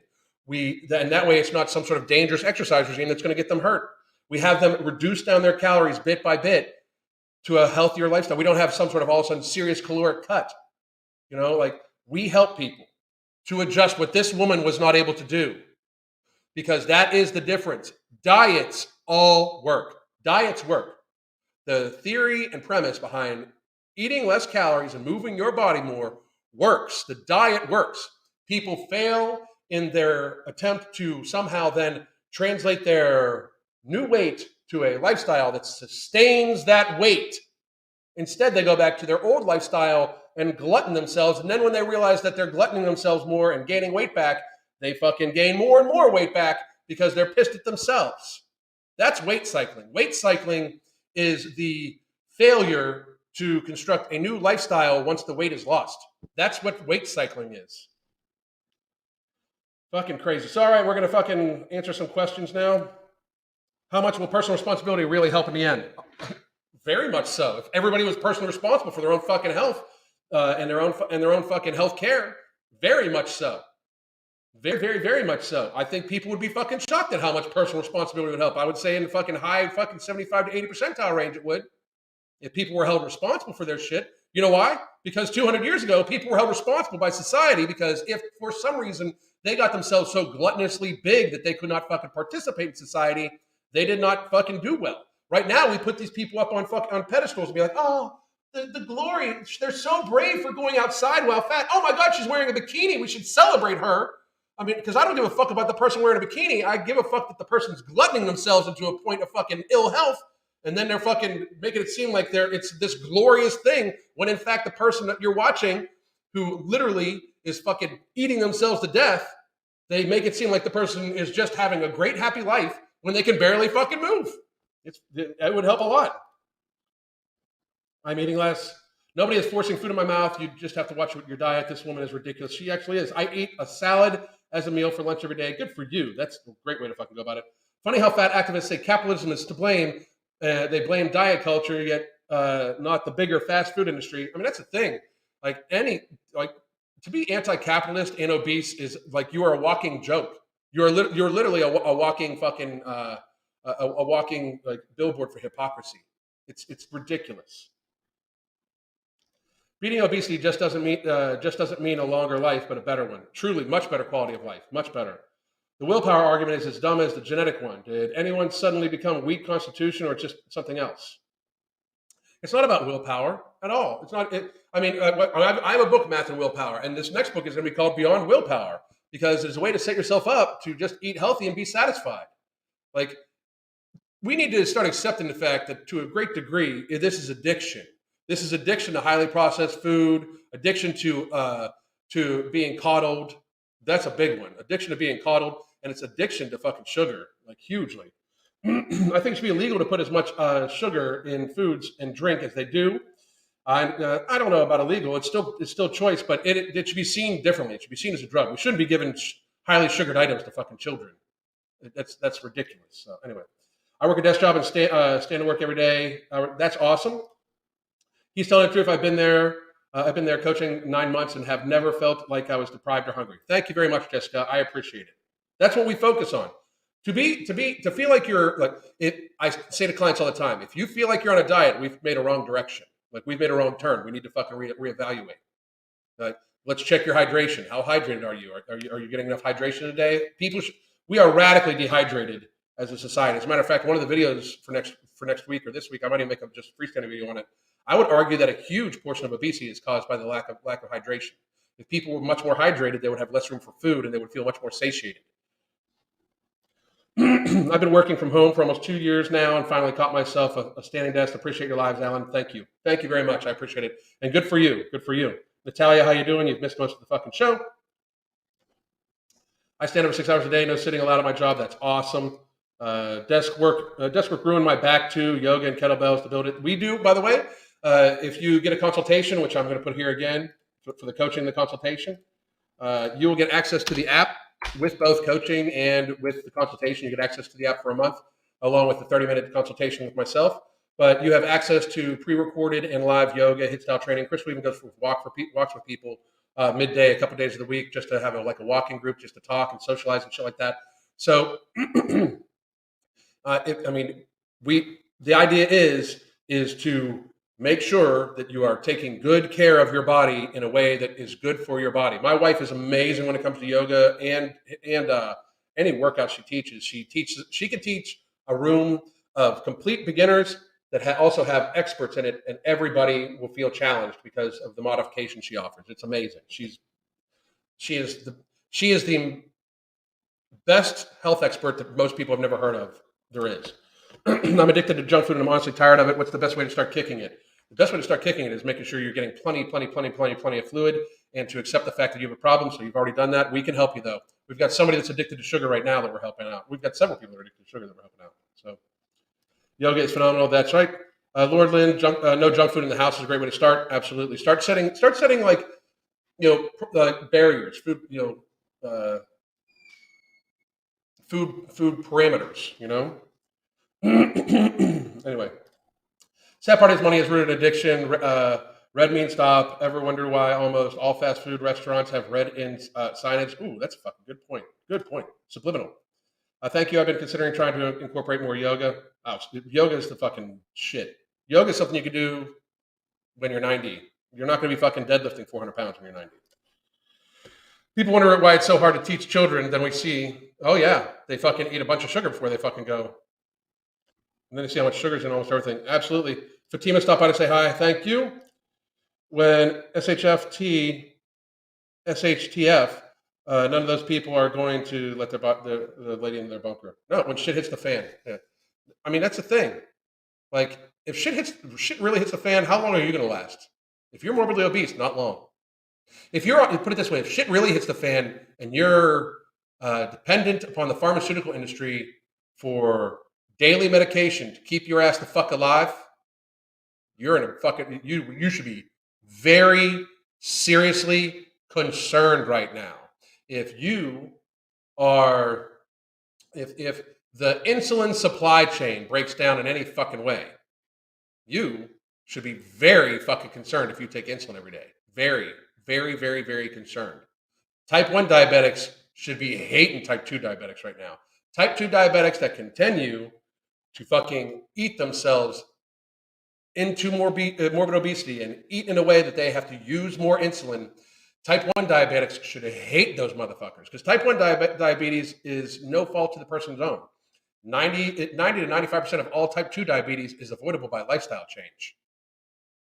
And that way it's not some sort of dangerous exercise regime that's going to get them hurt. We have them reduce down their calories bit by bit to a healthier lifestyle. We don't have some sort of all of a sudden serious caloric cut. Like we help people to adjust what this woman was not able to do, because that is the difference. Diets all work. Diets work. The theory and premise behind eating less calories and moving your body more works. The diet works. People fail in their attempt to somehow then translate their new weight to a lifestyle that sustains that weight. Instead, they go back to their old lifestyle and glutton themselves. And then when they realize that they're gluttoning themselves more and gaining weight back, they fucking gain more and more weight back because they're pissed at themselves. That's weight cycling. Weight cycling is the failure to construct a new lifestyle once the weight is lost. That's what weight cycling is. Fucking crazy. So, all right, we're going to fucking answer some questions now. How much will personal responsibility really help in the end? Very much so. If everybody was personally responsible for their own fucking health and their own fucking health care, very much so. Very, very, very much so. I think people would be fucking shocked at how much personal responsibility would help. I would say in the fucking high fucking 75 to 80 percentile range it would. If people were held responsible for their shit. You know why? Because 200 years ago, people were held responsible by society because if for some reason they got themselves so gluttonously big that they could not fucking participate in society, they did not fucking do well. Right now, we put these people up on pedestals and be like, oh, the glory. They're so brave for going outside while fat. Oh my God, she's wearing a bikini. We should celebrate her. I mean, because I don't give a fuck about the person wearing a bikini. I give a fuck that the person's gluttoning themselves into a point of fucking ill health. And then they're fucking making it seem like it's this glorious thing when in fact the person that you're watching who literally is fucking eating themselves to death, they make it seem like the person is just having a great happy life when they can barely fucking move. It would help a lot. I'm eating less. Nobody is forcing food in my mouth. You just have to watch your diet. This woman is ridiculous. She actually is. I eat a salad as a meal for lunch every day. Good for you. That's a great way to fucking go about it. Funny how fat activists say capitalism is to blame. They blame diet culture, yet not the bigger fast food industry. I mean, that's the thing. To be anti-capitalist and obese is like you are a walking joke. You're literally a walking fucking a walking like billboard for hypocrisy. It's ridiculous. Beating obesity just doesn't mean a longer life, but a better one. Truly, much better quality of life. Much better. The willpower argument is as dumb as the genetic one. Did anyone suddenly become a weak constitution, or just something else? It's not about willpower at all. It's not. I have a book, Math and Willpower, and this next book is going to be called Beyond Willpower, because it's a way to set yourself up to just eat healthy and be satisfied. Like, we need to start accepting the fact that to a great degree, this is addiction. This is addiction to highly processed food, addiction to being coddled. That's a big one. Addiction to being coddled, and it's addiction to fucking sugar, like hugely. I think it should be illegal to put as much sugar in foods and drink as they do. I don't know about illegal. It's still choice, but it should be seen differently. It should be seen as a drug. We shouldn't be giving highly sugared items to fucking children. That's ridiculous. So anyway, I work a desk job and stand to work every day. That's awesome. He's telling the truth. I've been there coaching 9 months and have never felt like I was deprived or hungry. Thank you very much, Jessica. I appreciate it. That's what we focus on. To feel like you're like it. I say to clients all the time, if you feel like you're on a diet, we've made a wrong direction. Like we've made a wrong turn. We need to fucking reevaluate. Let's check your hydration. How hydrated are you? Are you getting enough hydration a day? We are radically dehydrated as a society. As a matter of fact, one of the videos for next week or this week, I might even make a just freestanding video on it. I would argue that a huge portion of obesity is caused by the lack of hydration. If people were much more hydrated, they would have less room for food and they would feel much more satiated. I've been working from home for almost 2 years now and finally caught myself a standing desk. Appreciate your lives, Alan. Thank you. Thank you very much. I appreciate it. And good for you. Good for you. Natalia, how you doing? You've missed most of the fucking show. I stand over 6 hours a day, no sitting allowed at my job. That's awesome. Desk work ruined my back too. Yoga and kettlebells to build it. We do, by the way. If you get a consultation, which I'm going to put here again for the coaching and the consultation, you will get access to the app with both coaching and with the consultation. You get access to the app for a month, along with the 30-minute consultation with myself. But you have access to pre-recorded and live yoga, HIIT style training. Chris even goes for walks with people midday, a couple days of the week, just to have a walking group, just to talk and socialize and shit like that. So, the idea is to make sure that you are taking good care of your body in a way that is good for your body. My wife is amazing when it comes to yoga and any workout she teaches. She can teach a room of complete beginners that also have experts in it, and everybody will feel challenged because of the modification she offers. It's amazing. She is the best health expert that most people have never heard of there is. I'm addicted to junk food and I'm honestly tired of it. What's the best way to start kicking it? The best way to start kicking it is making sure you're getting plenty of fluid, and to accept the fact that you have a problem. So you've already done that. We can help you though. We've got somebody that's addicted to sugar right now that we're helping out. We've got several people that are addicted to sugar that we're helping out. So yoga is phenomenal. That's right. Lord Lynn, no junk food in the house is a great way to start. Absolutely. Start setting barriers, food parameters, Anyway, sad part is money has rooted addiction. Red means stop. Ever wonder why almost all fast food restaurants have red in signage? Ooh, that's a fucking good point. Good point. Subliminal. Thank you. I've been considering trying to incorporate more yoga. Oh, yoga is the fucking shit. Yoga is something you can do when you're 90. You're not going to be fucking deadlifting 400 pounds when you're 90. People wonder why it's so hard to teach children. Then we see, oh yeah, they fucking eat a bunch of sugar before they fucking go. And then you see how much sugar's in almost everything. Absolutely. Fatima stopped by to say hi. Thank you. When SHTF, none of those people are going to let the lady in their bunker. No, when shit hits the fan. Yeah. I mean, that's the thing. Like, if shit really hits the fan, how long are you going to last? If you're morbidly obese, not long. If you're, put it this way, if shit really hits the fan and you're dependent upon the pharmaceutical industry for daily medication to keep your ass the fuck alive, you're in a fucking, you should be very seriously concerned right now. If you are, if the insulin supply chain breaks down in any fucking way, you should be very fucking concerned if you take insulin every day. Very, very, very, very concerned. Type 1 diabetics should be hating type 2 diabetics right now. Type 2 diabetics that continue to fucking eat themselves into morbid obesity and eat in a way that they have to use more insulin. Type 1 diabetics should hate those motherfuckers, because type 1 diabetes is no fault to the person's own. 90 to 95% of all type 2 diabetes is avoidable by lifestyle change.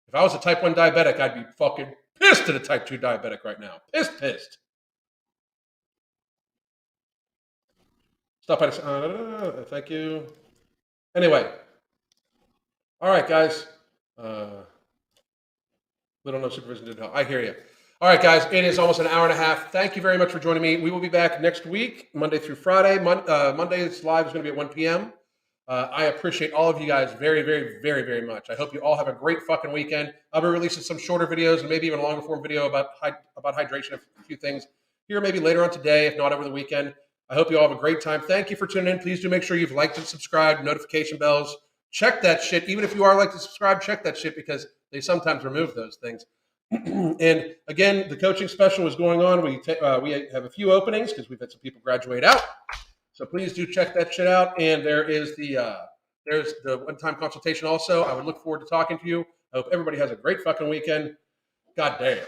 If I was a type 1 diabetic, I'd be fucking pissed at a type 2 diabetic right now. Pissed. Stop by. Thank you. Anyway. All right, guys. Little no supervision didn't help. I hear you. All right, guys. It is almost an hour and a half. Thank you very much for joining me. We will be back next week, Monday through Friday. Monday's live is going to be at 1 p.m. I appreciate all of you guys very, very, very, very much. I hope you all have a great fucking weekend. I'll be releasing some shorter videos and maybe even a longer form video about hydration, a few things here maybe later on today, if not over the weekend. I hope you all have a great time. Thank you for tuning in. Please do make sure you've liked and subscribed, notification bells. Check that shit. Even if you are like to subscribe, check that shit, because they sometimes remove those things. And again, the coaching special is going on. We have a few openings because we've had some people graduate out. So please do check that shit out. And there's the one-time consultation also. I would look forward to talking to you. I hope everybody has a great fucking weekend. God damn.